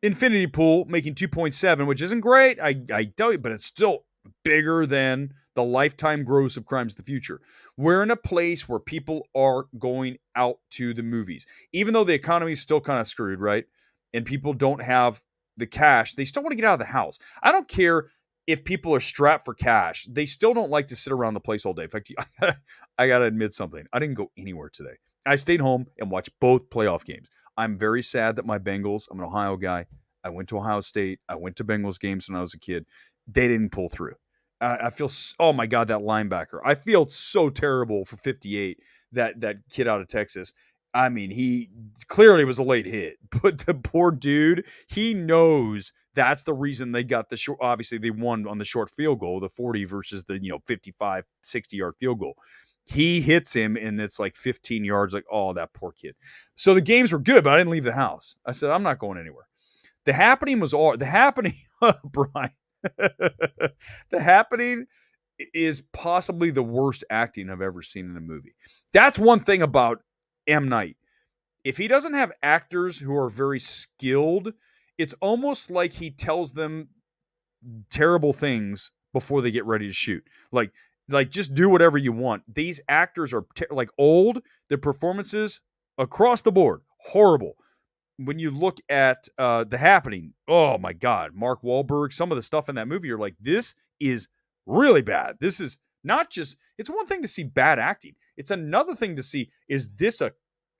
Infinity Pool making 2.7, which isn't great, I tell you, but it's still bigger than the lifetime gross of Crimes of the Future. We're in a place where people are going out to the movies. Even though the economy is still kind of screwed, right? And people don't have the cash, they still want to get out of the house. I don't care if people are strapped for cash. They still don't like to sit around the place all day. In fact, I got to admit something. I didn't go anywhere today. I stayed home and watched both playoff games. I'm very sad that my Bengals, I'm an Ohio guy. I went to Ohio State. I went to Bengals games when I was a kid. They didn't pull through. I feel, oh my God, that linebacker. I feel so terrible for 58, that kid out of Texas. I mean, he clearly was a late hit, but the poor dude, he knows that's the reason they got the short. Obviously, they won on the short field goal, the 40 versus the 55, 60-yard field goal. He hits him, and it's like 15 yards. Like, oh, that poor kid. So the games were good, but I didn't leave the house. I said, I'm not going anywhere. The Happening was all the Happening, Brian. The Happening is possibly the worst acting I've ever seen in a movie. That's one thing about M. Night. If he doesn't have actors who are very skilled, it's almost like he tells them terrible things before they get ready to shoot. Like just do whatever you want. These actors are old. Their performances across the board, horrible. When you look at The Happening, oh my God, Mark Wahlberg, some of the stuff in that movie, you're like, this is really bad. This is not just, it's one thing to see bad acting. It's another thing to see, is this a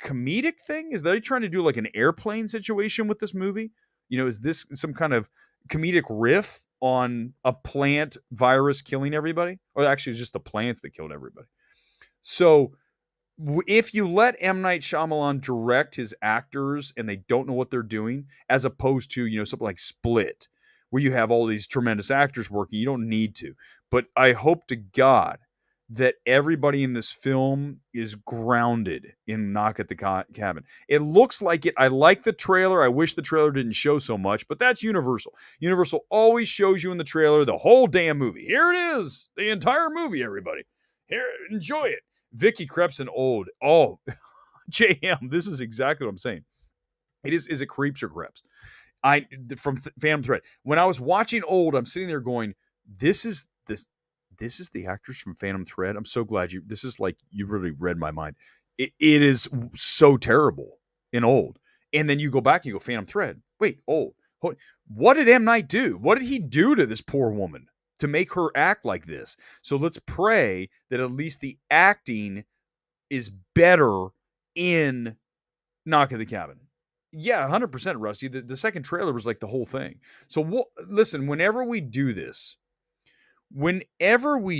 comedic thing? Is they trying to do like an Airplane situation with this movie? Is this some kind of comedic riff on a plant virus killing everybody? Or actually, it's just the plants that killed everybody. So if you let M. Night Shyamalan direct his actors and they don't know what they're doing, as opposed to, something like Split, where you have all these tremendous actors working, you don't need to. But I hope to God that everybody in this film is grounded in Knock at the Cabin. It looks like it. I like the trailer. I wish the trailer didn't show so much, but that's Universal. Universal always shows you in the trailer the whole damn movie. Here it is, the entire movie, everybody. Here, enjoy it. Vicky Krebs and Old. Oh, JM, this is exactly what I'm saying. It is it Creeps or Krebs? From Phantom Thread. When I was watching Old, I'm sitting there going, this is the actors from Phantom Thread. I'm so glad this is like, you really read my mind. It is so terrible in Old. And then you go back and you go, Phantom Thread. Wait, Old. What did M. Night do? What did he do to this poor woman to make her act like this? So let's pray that at least the acting is better in Knock at the Cabin. Yeah, 100%, Rusty. The second trailer was like the whole thing. So listen, whenever we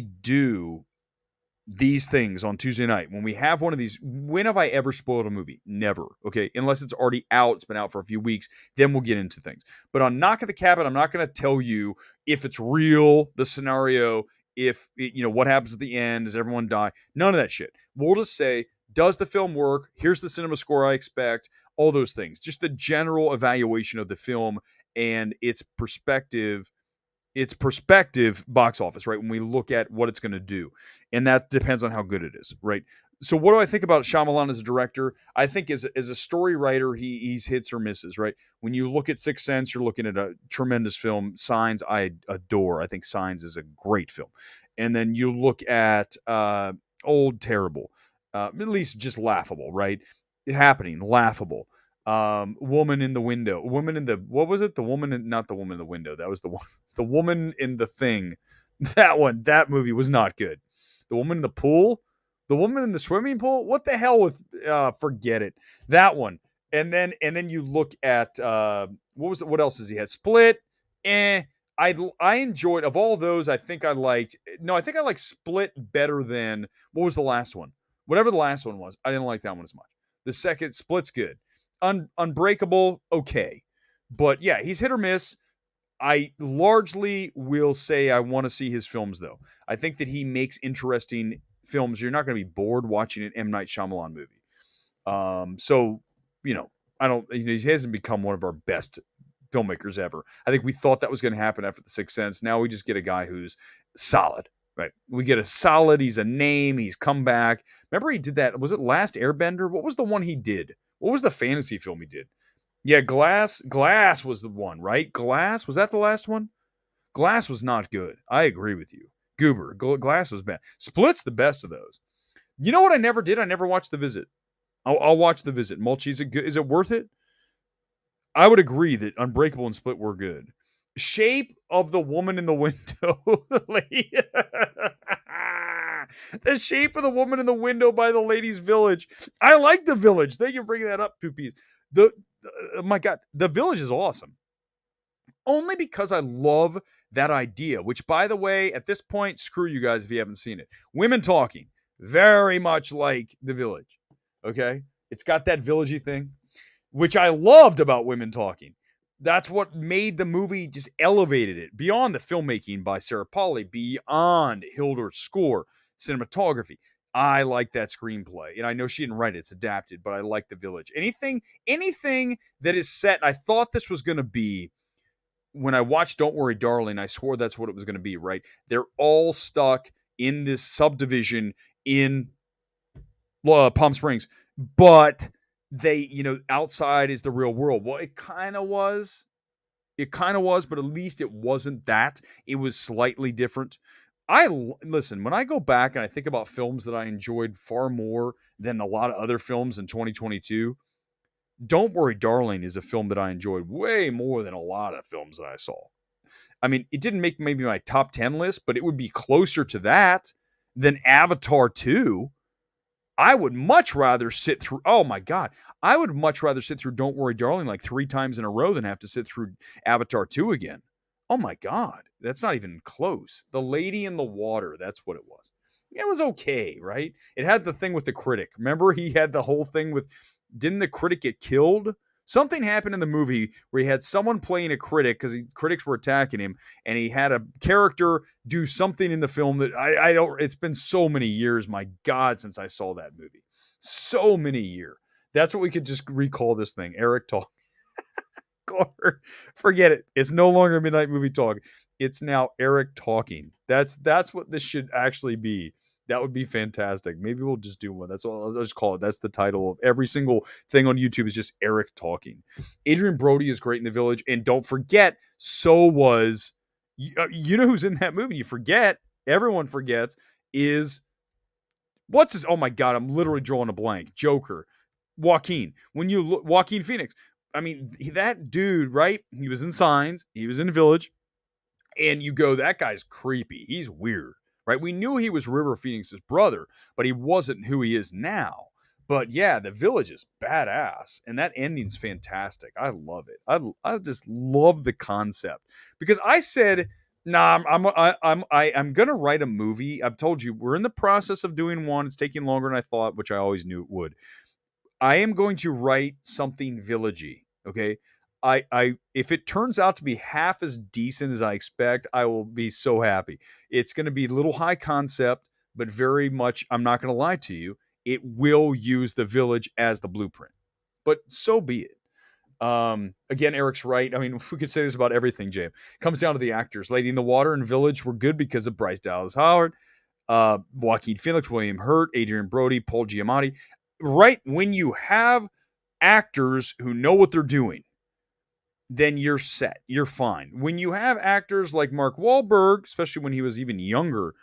do these things on Tuesday night, when we have one of these, when have I ever spoiled a movie? Never. Okay. Unless it's already out, it's been out for a few weeks, then we'll get into things. But on Knock at the Cabin, I'm not going to tell you if it's real, the scenario, if what happens at the end, does everyone die? None of that shit. We'll just say, does the film work? Here's the cinema score I expect. All those things. Just the general evaluation of the film and its perspective box office, right? When we look at what it's going to do. And that depends on how good it is, right? So what do I think about Shyamalan as a director? I think as a story writer, he's hits or misses, right? When you look at Sixth Sense, you're looking at a tremendous film. Signs, I adore. I think Signs is a great film. And then you look at Old, terrible. At least just laughable, right? Happening, laughable. Woman in the window. What was it? Not the woman in the window. That was the one. The woman in the thing. That movie was not good. The woman in the pool. The woman in the swimming pool. What the hell with? Forget it. That one. And then you look at what was it? What else has he had? Split. I enjoyed, of all those. I think I liked Split better than, what was the last one? Whatever the last one was, I didn't like that one as much. The second Split's good. Unbreakable, okay. But yeah, he's hit or miss. I largely will say I want to see his films, though. I think that he makes interesting films. You're not going to be bored watching an M. Night Shyamalan movie. He hasn't become one of our best filmmakers ever. I think we thought that was going to happen after The Sixth Sense. Now we just get a guy who's solid. Right. We get a solid, he's a name, he's come back. Remember he did that, was it Last Airbender? What was the one he did? What was the fantasy film he did? Yeah, Glass was the one, right? Glass, was that the last one? Glass was not good. I agree with you. Goober, Glass was bad. Split's the best of those. You know what I never did? I never watched The Visit. I'll watch The Visit. Mulchi, is it good? Is it worth it? I would agree that Unbreakable and Split were good. Shape of the Woman in the Window. The Shape of the Woman in the Window by the Ladies Village. I like The Village. Thank you for bringing that up, Poopies. My God, The Village is awesome. Only because I love that idea, which, by the way, at this point, screw you guys if you haven't seen it. Women talking, very much like The Village. Okay? It's got that villagey thing, which I loved about Women Talking. That's what made the movie, just elevated it beyond the filmmaking by Sarah Polley, beyond Hilder's score, cinematography. I like that screenplay. And I know she didn't write it, it's adapted, but I like The Village. Anything that is set, I thought this was going to be, when I watched Don't Worry, Darling, I swore that's what it was going to be, right? They're all stuck in this subdivision in Palm Springs, but they, outside is the real world. Well, it kind of was, but at least it wasn't that. It was slightly different. Listen, when I go back and I think about films that I enjoyed far more than a lot of other films in 2022, Don't Worry, Darling is a film that I enjoyed way more than a lot of films that I saw. I mean, it didn't make maybe my top 10 list, but it would be closer to that than Avatar 2. I would much rather sit through, oh my God, I would much rather sit through Don't Worry, Darling like 3 times in a row than have to sit through Avatar 2 again. Oh my God, that's not even close. The Lady in the Water, that's what it was. it was okay, right? It had the thing with the critic. Remember, he had the whole thing with, didn't the critic get killed? Something happened in the movie where he had someone playing a critic because critics were attacking him, and he had a character do something in the film that I don't. It's been so many years, my God, since I saw that movie. So many years. That's what we could just recall this thing. Erick talk. Forget it. It's no longer Midnight Movie Talk. It's now Erick talking. That's what this should actually be. That would be fantastic. Maybe we'll just do one. That's all. I'll just call it. That's the title of every single thing on YouTube is just Erick talking. Adrian Brody is great in The Village, and don't forget, so was you know who's in that movie. You forget. Everyone forgets. Is what's his? Oh my God! I'm literally drawing a blank. Joker, Joaquin. When you look, Joaquin Phoenix. I mean, that dude, right? He was in Signs. He was in Village. And you go, that guy's creepy. He's weird, right? We knew he was River Phoenix's brother, but he wasn't who he is now. But yeah, The Village is badass, and that ending's fantastic. I love it. I just love the concept because I said, nah, I'm gonna write a movie. I've told you we're in the process of doing one. It's taking longer than I thought, which I always knew it would. I am going to write something villagey. Okay. I if it turns out to be half as decent as I expect, I will be so happy. It's going to be a little high concept, but very much, I'm not going to lie to you, it will use the village as the blueprint. But so be it. Again, Erick's right. I mean, we could say this about everything, Jay. Comes down to the actors. Lady in the Water and Village were good because of Bryce Dallas Howard, Joaquin Phoenix, William Hurt, Adrian Brody, Paul Giamatti. Right when you have actors who know what they're doing, then you're set. You're fine. When you have actors like Mark Wahlberg, especially when he was even younger,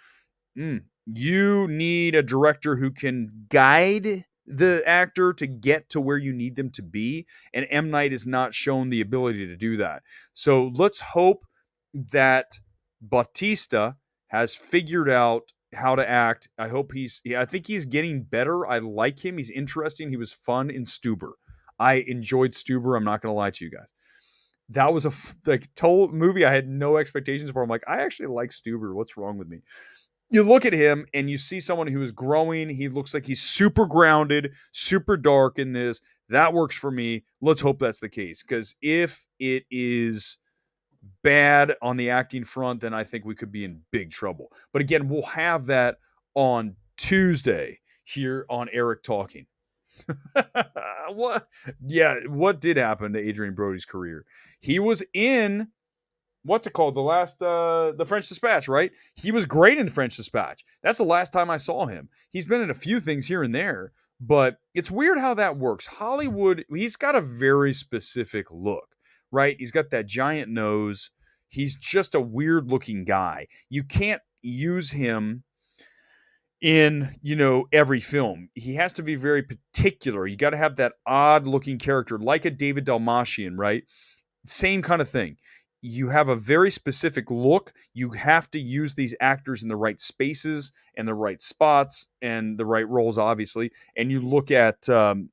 you need a director who can guide the actor to get to where you need them to be. And M. Night has not shown the ability to do that. So let's hope that Bautista has figured out how to act. I hope I think he's getting better. I like him. He's interesting. He was fun in Stuber. I enjoyed Stuber. I'm not going to lie to you guys. That was a total movie I had no expectations for. I'm like, I actually like Stuber. What's wrong with me? You look at him and you see someone who is growing. He looks like he's super grounded, super dark in this. That works for me. Let's hope that's the case. Because if it is bad on the acting front, then I think we could be in big trouble. But again, we'll have that on Tuesday here on Erick Talking. What did happen to Adrian Brody's career? He was in what's it called? The French Dispatch, right? He was great in French Dispatch. That's the last time I saw him. He's been in a few things here and there, but it's weird how that works. Hollywood, he's got a very specific look, right? He's got that giant nose. He's just a weird looking guy. You can't use him in, every film. He has to be very particular. You got to have that odd looking character like a David Dalmatian, right? Same kind of thing. You have a very specific look. You have to use these actors in the right spaces and the right spots and the right roles, obviously. And you look at him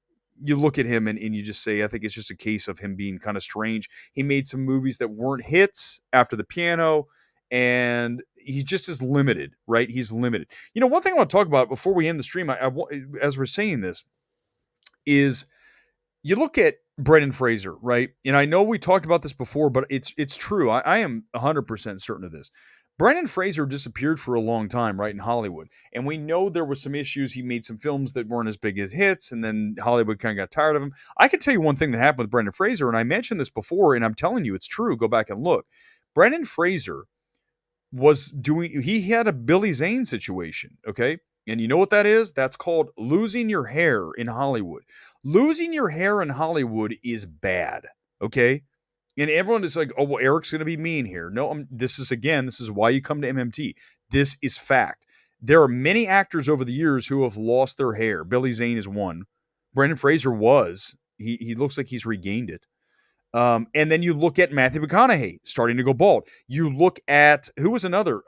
and you just say, I think it's just a case of him being kind of strange. He made some movies that weren't hits after The Piano, and he just is limited, right? He's limited. One thing I want to talk about before we end the stream, as we're saying this, is you look at Brendan Fraser, right? And I know we talked about this before, but it's true. I am 100% certain of this. Brendan Fraser disappeared for a long time, right, in Hollywood. And we know there was some issues. He made some films that weren't as big as hits, and then Hollywood kind of got tired of him. I can tell you one thing that happened with Brendan Fraser, and I mentioned this before, and I'm telling you it's true. Go back and look. Brendan Fraser he had a Billy Zane situation, okay? And you know what that is? That's called losing your hair in Hollywood. Losing your hair in Hollywood is bad, okay? And everyone is like, oh, well, Erick's going to be mean here. No, this is why you come to MMT. This is fact. There are many actors over the years who have lost their hair. Billy Zane is one. Brendan Fraser was. He looks like he's regained it. And then you look at Matthew McConaughey starting to go bald. You look at, who was another?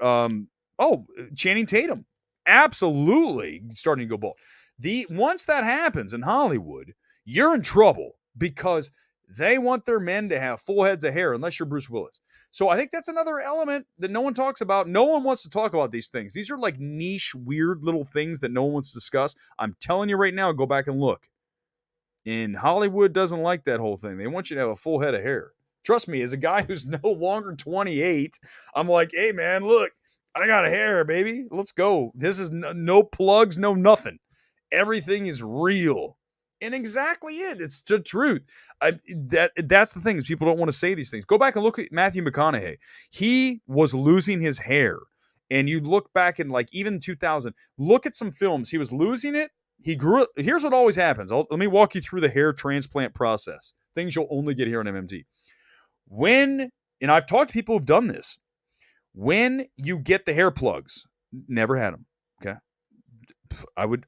Channing Tatum. Absolutely starting to go bald. Once that happens in Hollywood, you're in trouble because they want their men to have full heads of hair unless you're Bruce Willis. So I think that's another element that no one talks about. No one wants to talk about these things. These are like niche, weird little things that no one wants to discuss. I'm telling you right now, go back and look. And Hollywood doesn't like that whole thing. They want you to have a full head of hair. Trust me, as a guy who's no longer 28, I'm like, hey, man, look, I got a hair, baby. Let's go. This is no plugs, no nothing. Everything is real. And exactly it. It's the truth. That's the thing is people don't want to say these things. Go back and look at Matthew McConaughey. He was losing his hair. And you look back in like even 2000, look at some films. He was losing it. He grew it. Here's what always happens. Let me walk you through the hair transplant process. Things you'll only get here on MMT. And I've talked to people who've done this. When you get the hair plugs, never had them. Okay. I would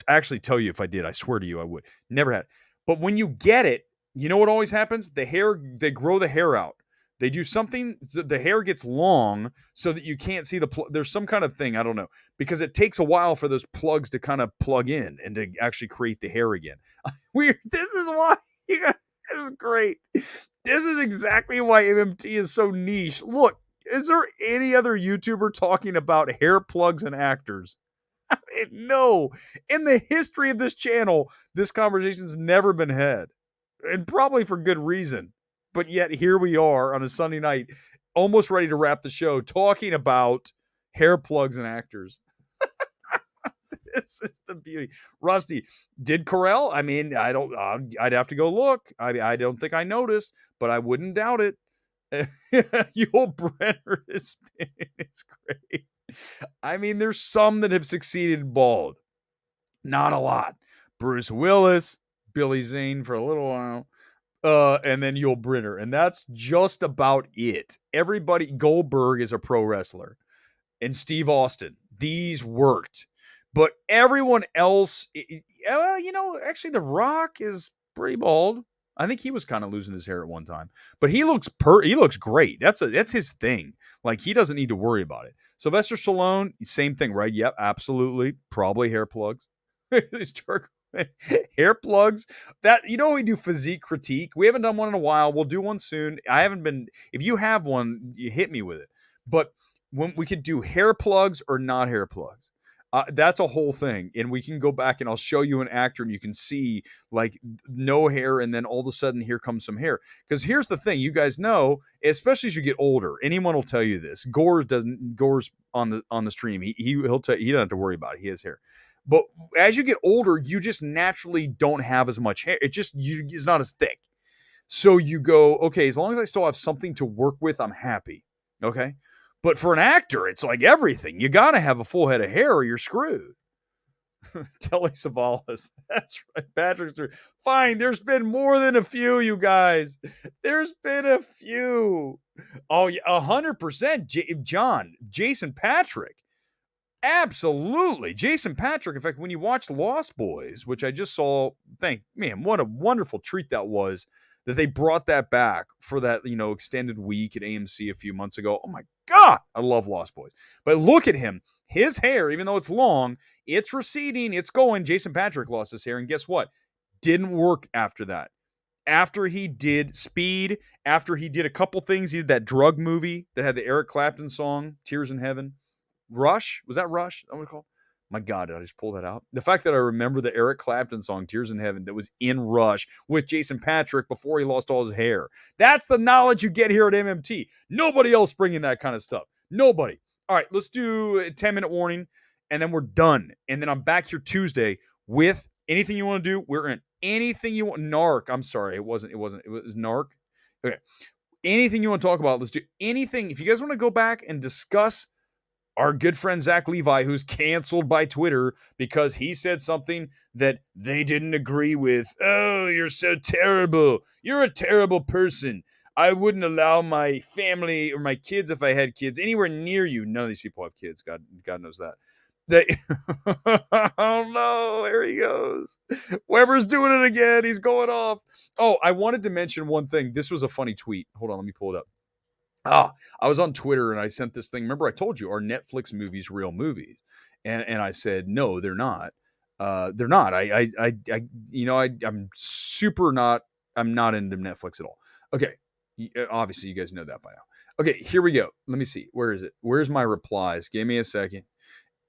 actually tell you if I did. I swear to you, I would. Never had it. But when you get it, you know what always happens? They grow the hair out. They do something, the hair gets long so that you can't see there's some kind of thing, I don't know, because it takes a while for those plugs to kind of plug in and to actually create the hair again. Weird. This is why you guys, this is great. This is exactly why MMT is so niche. Look, is there any other YouTuber talking about hair plugs and actors? I mean, no. In the history of this channel, this conversation's never been had. And probably for good reason. But yet here we are on a Sunday night, almost ready to wrap the show, talking about hair plugs and actors. This is the beauty. Rusty, did Carell? I mean, I'd have to go look. I don't think I noticed, but I wouldn't doubt it. Yul Brynner is it's great. I mean, there's some that have succeeded bald. Not a lot. Bruce Willis, Billy Zane for a little while. And then Yul Brynner. And that's just about it. Everybody, Goldberg is a pro wrestler. And Steve Austin. These worked. But everyone else, actually The Rock is pretty bald. I think he was kind of losing his hair at one time. But he looks great. That's his thing. Like, he doesn't need to worry about it. Sylvester Stallone, same thing, right? Yep, absolutely. Probably hair plugs. Hair plugs. That, we do physique critique. We haven't done one in a while. We'll do one soon. If you have one, you hit me with it. But when we could do hair plugs or not hair plugs. That's a whole thing. And we can go back and I'll show you an actor and you can see like no hair. And then all of a sudden here comes some hair. Because here's the thing, you guys know, especially as you get older, anyone will tell you this. Gore's on the stream. He'll tell you, he doesn't have to worry about it. He has hair. But as you get older, you just naturally don't have as much hair. It's not as thick. So you go, okay, as long as I still have something to work with, I'm happy. Okay. But for an actor, it's like everything. You got to have a full head of hair or you're screwed. Telly Savalas. That's right. Patrick's fine. There's been more than a few, you guys. There's been a few. Oh, yeah, 100%. Jason Patrick. Absolutely. Jason Patrick. In fact, when you watch Lost Boys, which I just saw, man, what a wonderful treat that was that they brought that back for that, extended week at AMC a few months ago. Oh my God, I love Lost Boys. But look at him. His hair, even though it's long, it's receding, it's going. Jason Patrick lost his hair, and guess what? Didn't work after that. After he did Speed, after he did a couple things, he did that drug movie that had the Eric Clapton song, Tears in Heaven. Rush? Was that Rush? I want to call. My God, did I just pull that out? The fact that I remember the Eric Clapton song, Tears in Heaven, that was in Rush with Jason Patrick before he lost all his hair. That's the knowledge you get here at MMT. Nobody else bringing that kind of stuff. Nobody. All right, let's do a 10-minute warning, and then we're done. And then I'm back here Tuesday with anything you want to do. We're in anything you want. Narc. I'm sorry. It wasn't. It was Narc. Okay. Anything you want to talk about, let's do anything. If you guys want to go back and discuss our good friend Zach Levi, who's canceled by Twitter because he said something that they didn't agree with. Oh, you're so terrible. You're a terrible person. I wouldn't allow my family or my kids, if I had kids, anywhere near you. None of these people have kids. God knows that. Oh no, here he goes. Weber's doing it again. He's going off. Oh, I wanted to mention one thing. This was a funny tweet. Hold on, let me pull it up. I was on Twitter and I sent this thing. Remember, I told you, are Netflix movies real movies? And I said, no, they're not. They're not. I'm super not. I'm not into Netflix at all. Okay, obviously you guys know that by now. Okay, here we go. Let me see. Where is it? Where's my replies? Give me a second.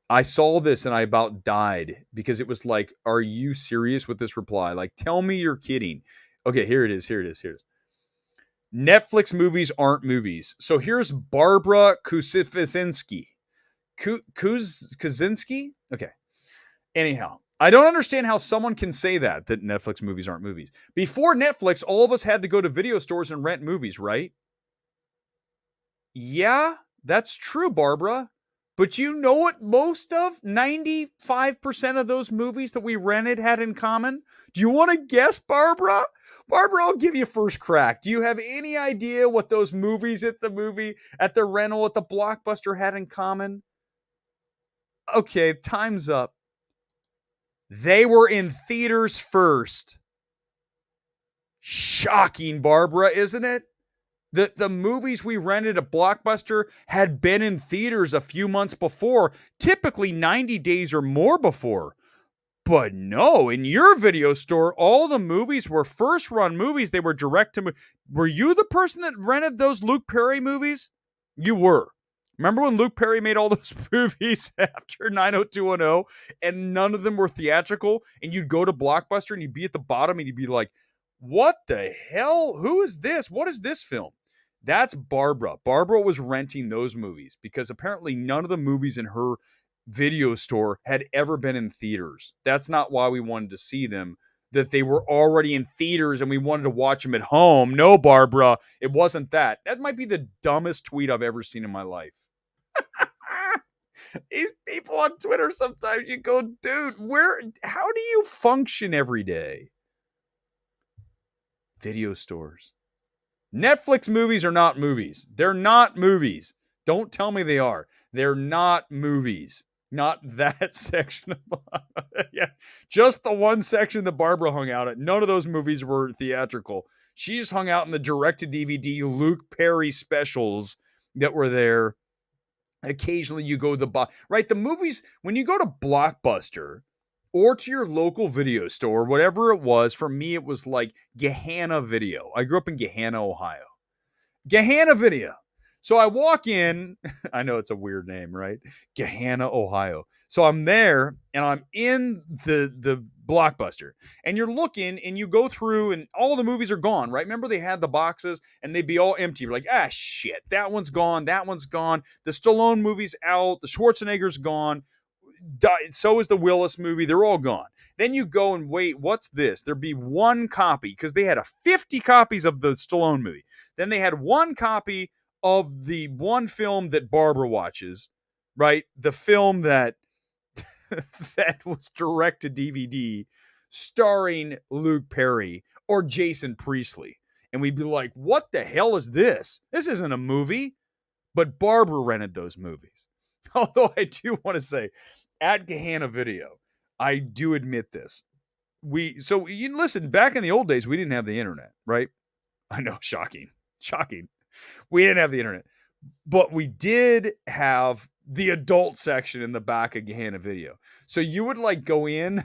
I saw this and I about died because it was like, are you serious with this reply? Like, tell me you're kidding. Okay, here it is. Here it is. Here it is. Netflix movies aren't movies. So here's Barbara Kusifinski. Kuzinski? Okay. Anyhow, I don't understand how someone can say that Netflix movies aren't movies. Before Netflix, all of us had to go to video stores and rent movies, right? Yeah, that's true, Barbara. But you know what most of 95% of those movies that we rented had in common? Do you want to guess, Barbara? Barbara, I'll give you first crack. Do you have any idea what those movies at the rental at the Blockbuster had in common? Okay, time's up. They were in theaters first. Shocking, Barbara, isn't it? The movies we rented at Blockbuster had been in theaters a few months before, typically 90 days or more before. But no, in your video store, all the movies were first run movies. They were direct to. Were you the person that rented those Luke Perry movies? You were. Remember when Luke Perry made all those movies after 90210 and none of them were theatrical? And you'd go to Blockbuster and you'd be at the bottom and you'd be like, what the hell? Who is this? What is this film? That's Barbara. Barbara was renting those movies because apparently none of the movies in her video store had ever been in theaters. That's not why we wanted to see them, that they were already in theaters and we wanted to watch them at home. No, Barbara, it wasn't that. That might be the dumbest tweet I've ever seen in my life. These people on Twitter, sometimes you go, dude, how do you function every day? Video stores. Netflix movies are not movies. They're not movies. Don't tell me they are. They're not movies. Not that section of yeah, just the one section that Barbara hung out at. None of those movies were theatrical. She just hung out in the direct-to-DVD Luke Perry specials that were there. Occasionally you go to the movies, when you go to Blockbuster or to your local video store, whatever it was, for me it was like Gahanna Video. I grew up in Gahanna, Ohio. Gahanna Video. So I walk in, I know it's a weird name, right? Gahanna, Ohio. So I'm there and I'm in the Blockbuster and you're looking and you go through and all the movies are gone, right? Remember they had the boxes and they'd be all empty. You're like, shit, that one's gone. That one's gone. The Stallone movie's out. The Schwarzenegger's gone. So is the Willis movie. They're all gone. Then you go and wait, what's this? There'd be one copy because they had 50 copies of the Stallone movie. Then they had one copy of the one film that Barbara watches, right? The film that that was direct to DVD starring Luke Perry or Jason Priestley. And we'd be like, what the hell is this? This isn't a movie. But Barbara rented those movies. Although I do want to say, at Gahanna Video, I do admit this. You listen, back in the old days, we didn't have the internet, right? I know, shocking. We didn't have the internet. But we did have the adult section in the back of Gahanna Video. So you would like go in.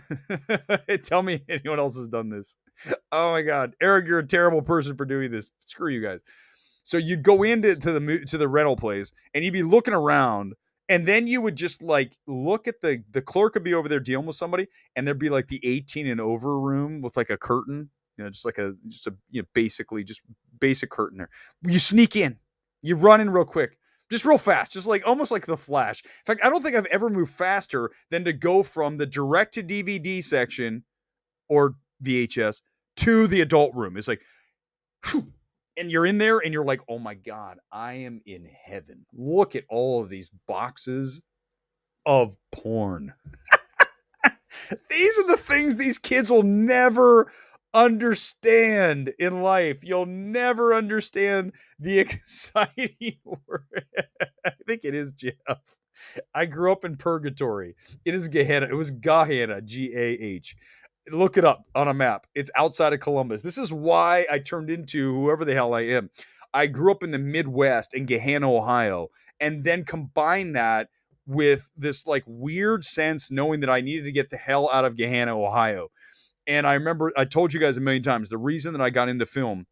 Tell me anyone else has done this. Oh my God. Erick, you're a terrible person for doing this. Screw you guys. So you'd go into the rental place and you'd be looking around and then you would just like look at the clerk would be over there dealing with somebody and there'd be like the 18 and over room with like a curtain, just basically just basic curtain there. You sneak in, you run in real quick, just real fast, just like almost like the Flash. In fact, I don't think I've ever moved faster than to go from the direct to DVD section or VHS to the adult room. It's like, whew, and you're in there and you're like, oh my God, I am in heaven. Look at all of these boxes of porn. These are the things these kids will never understand in life. You'll never understand the exciting word. I think it is, Jeff. I grew up in purgatory. It is Gahanna. It was Gahanna, Gah. Look it up on a map. It's outside of Columbus. This is why I turned into whoever the hell I am. I grew up in the Midwest in Gahanna, Ohio, and then combine that with this like weird sense knowing that I needed to get the hell out of Gahanna, Ohio. And I remember I told you guys a million times, the reason that I got into film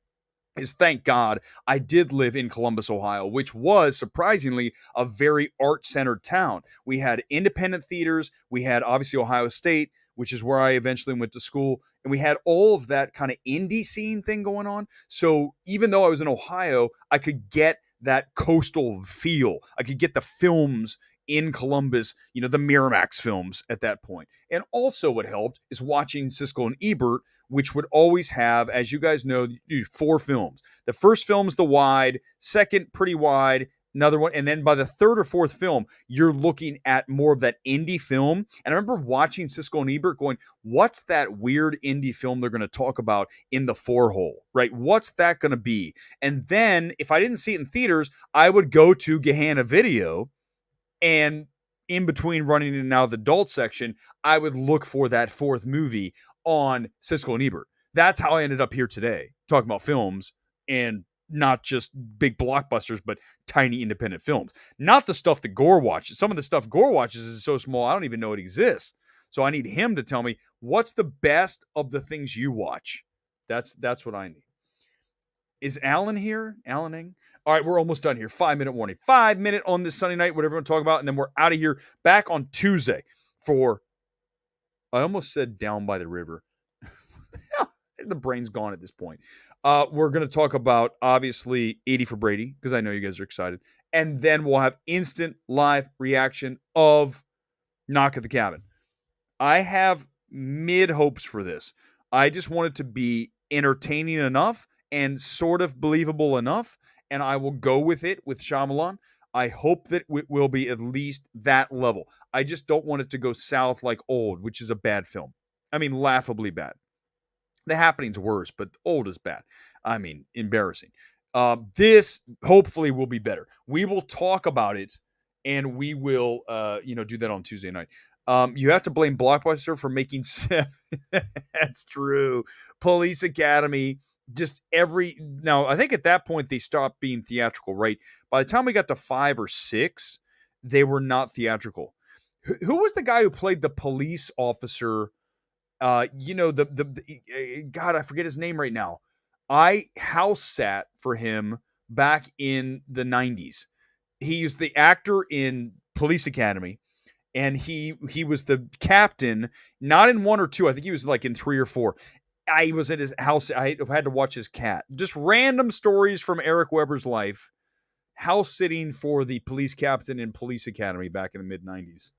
is, thank God, I did live in Columbus, Ohio, which was surprisingly a very art centered town. We had independent theaters. We had obviously Ohio State, which is where I eventually went to school. And we had all of that kind of indie scene thing going on. So even though I was in Ohio, I could get that coastal feel. I could get the films in Columbus, the Miramax films at that point. And also what helped is watching Siskel and Ebert, which would always have, as you guys know, 4 films. The first film's the wide, second pretty wide, another one, and then by the third or fourth film, you're looking at more of that indie film. And I remember watching Siskel and Ebert going, what's that weird indie film they're going to talk about in the 4-hole, right? What's that going to be? And then if I didn't see it in theaters, I would go to Gehenna Video, and in between running in and out of the adult section, I would look for that fourth movie on Siskel and Ebert. That's how I ended up here today, talking about films and not just big blockbusters, but tiny independent films. Not the stuff that Gore watches. Some of the stuff Gore watches is so small, I don't even know it exists. So I need him to tell me, what's the best of the things you watch? That's what I need. Is Alan here? Alaning? All right, we're almost done here. 5-minute warning. 5-minute on this Sunday night, whatever you want to talk about, and then we're out of here. Back on Tuesday for, I almost said Down by the River. The brain's gone at this point. We're going to talk about, obviously, 80 for Brady, because I know you guys are excited. And then we'll have instant live reaction of Knock at the Cabin. I have mid hopes for this. I just want it to be entertaining enough and sort of believable enough, and I will go with it with Shyamalan. I hope that it will be at least that level. I just don't want it to go south like Old, which is a bad film. I mean, laughably bad. The Happening's worse, but Old is bad. I mean, embarrassing. This hopefully will be better. We will talk about it, and we will, do that on Tuesday night. You have to blame Blockbuster for making 7. That's true. Police Academy. Now, I think at that point they stopped being theatrical, right? By the time we got to 5 or 6, they were not theatrical. Who was the guy who played the police officer? God, I forget his name right now. I house sat for him back in the 90s. He was the actor in Police Academy, and he was the captain, not in 1 or 2. I think he was like in 3 or 4. I was at his house. I had to watch his cat. Just random stories from Eric Weber's life. House sitting for the police captain in Police Academy back in the mid-90s.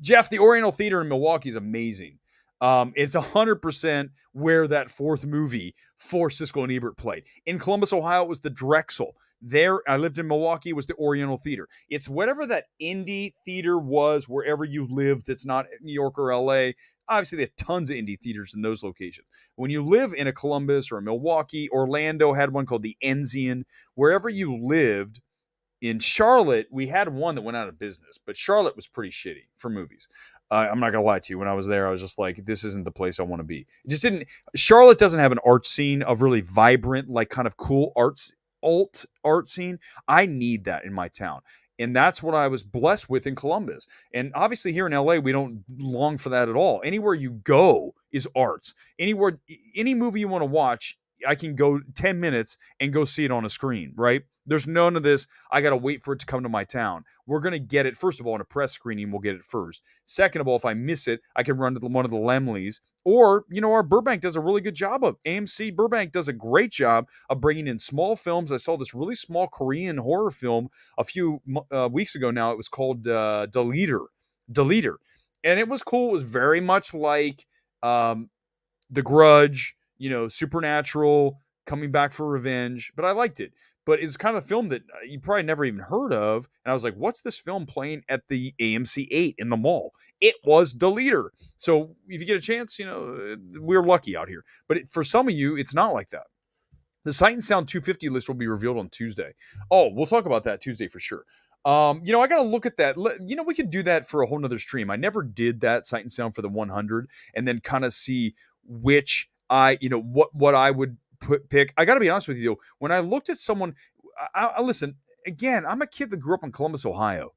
Jeff, the Oriental Theater in Milwaukee is amazing. It's 100% where that fourth movie for Siskel and Ebert played. In Columbus, Ohio, it was the Drexel. There, I lived in Milwaukee, was the Oriental Theater. It's whatever that indie theater was, wherever you lived, that's not New York or LA. Obviously, they have tons of indie theaters in those locations. When you live in a Columbus or a Milwaukee, Orlando had one called the Enzian. Wherever you lived, in Charlotte, we had one that went out of business, but Charlotte was pretty shitty for movies. I'm not going to lie to you. When I was there, I was just like, this isn't the place I want to be. It just didn't. Charlotte doesn't have an art scene of really vibrant, like kind of cool alt art scene. I need that in my town. And that's what I was blessed with in Columbus. And obviously here in LA, we don't long for that at all. Anywhere you go is arts. Anywhere, any movie you want to watch, I can go 10 minutes and go see it on a screen, right? There's none of this, I got to wait for it to come to my town. We're going to get it, first of all, in a press screening, we'll get it first. Second of all, if I miss it, I can run to one of the Lemleys. Or, our Burbank does a really good job of, AMC Burbank does a great job of bringing in small films. I saw this really small Korean horror film a few weeks ago now. It was called Deleter. And it was cool. It was very much like The Grudge, supernatural, coming back for revenge. But I liked it. But it's kind of a film that you probably never even heard of. And I was like, what's this film playing at the AMC 8 in the mall? It was The Leader. So if you get a chance, we're lucky out here. But for some of you, it's not like that. The Sight and Sound 250 list will be revealed on Tuesday. Oh, we'll talk about that Tuesday for sure. I got to look at that. We could do that for a whole nother stream. I never did that Sight and Sound for the 100 and then kind of see which what I would pick. I got to be honest with you, though. When I looked at someone, I listen, again, I'm a kid that grew up in Columbus, Ohio.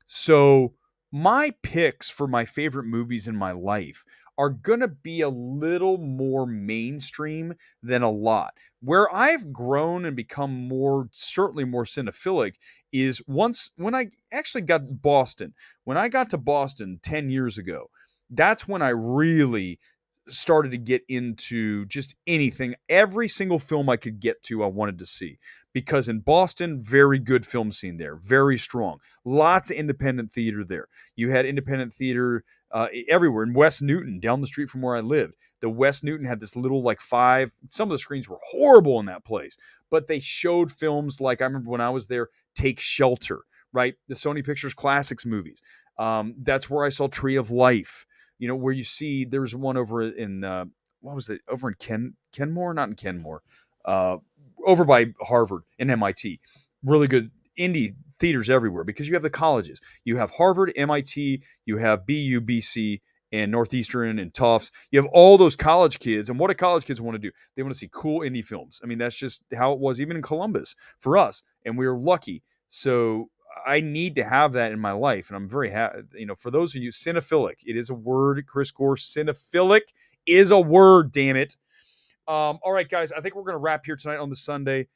So my picks for my favorite movies in my life are going to be a little more mainstream than a lot. Where I've grown and become certainly more cinephilic is once when I actually got Boston. When I got to Boston 10 years ago, that's when I really started to get into just anything, every single film I could get to, I wanted to see. Because in Boston, very good film scene there, very strong. Lots of independent theater there. You had independent theater everywhere. In West Newton, down the street from where I lived, the West Newton had this little some of the screens were horrible in that place, but they showed films like, I remember when I was there, Take Shelter, right? The Sony Pictures Classics movies. That's where I saw Tree of Life. Where you see there's one over in what was it? Over in Kenmore, not in Kenmore, over by Harvard and MIT. Really good indie theaters everywhere because you have the colleges. You have Harvard, MIT, you have BU, BC, and Northeastern and Tufts. You have all those college kids, and what do college kids want to do? They want to see cool indie films. I mean, that's just how it was even in Columbus for us, and we were lucky. So I need to have that in my life, and I'm very happy. For those of you, cinephilic, it is a word. Chris Gore, cinephilic is a word. Damn it! All right, guys, I think we're going to wrap here tonight on the Sunday.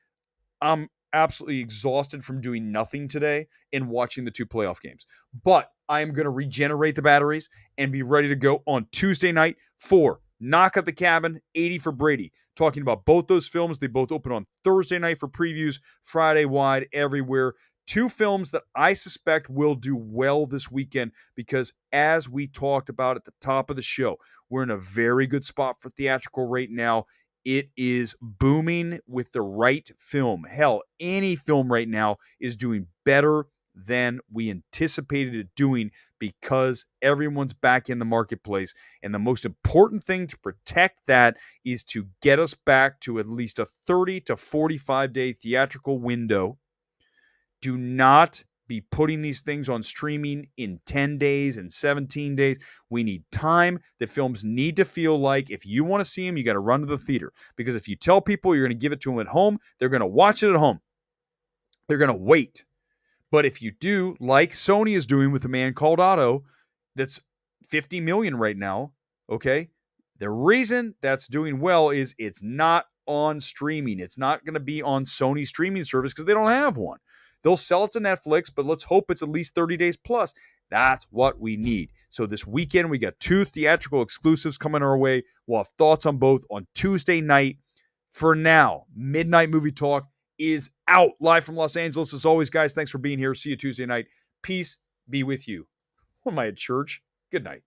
I'm absolutely exhausted from doing nothing today and watching the 2 playoff games, but I am going to regenerate the batteries and be ready to go on Tuesday night for Knock at the Cabin, 80 for Brady. Talking about both those films. They both open on Thursday night for previews, Friday wide everywhere. 2 films that I suspect will do well this weekend because, as we talked about at the top of the show, we're in a very good spot for theatrical right now. It is booming with the right film. Hell, any film right now is doing better than we anticipated it doing because everyone's back in the marketplace. And the most important thing to protect that is to get us back to at least a 30 to 45 day theatrical window. Do not be putting these things on streaming in 10 days and 17 days. We need time. The films need to feel like if you want to see them, you got to run to the theater. Because if you tell people you're going to give it to them at home, they're going to watch it at home. They're going to wait. But if you do, like Sony is doing with A Man Called Otto, that's $50 million right now, okay? The reason that's doing well is it's not on streaming. It's not going to be on Sony streaming service because they don't have one. They'll sell it to Netflix, but let's hope it's at least 30 days plus. That's what we need. So this weekend, we got 2 theatrical exclusives coming our way. We'll have thoughts on both on Tuesday night. For now, Midnight Movie Talk is out live from Los Angeles. As always, guys, thanks for being here. See you Tuesday night. Peace be with you. What am I at church? Good night.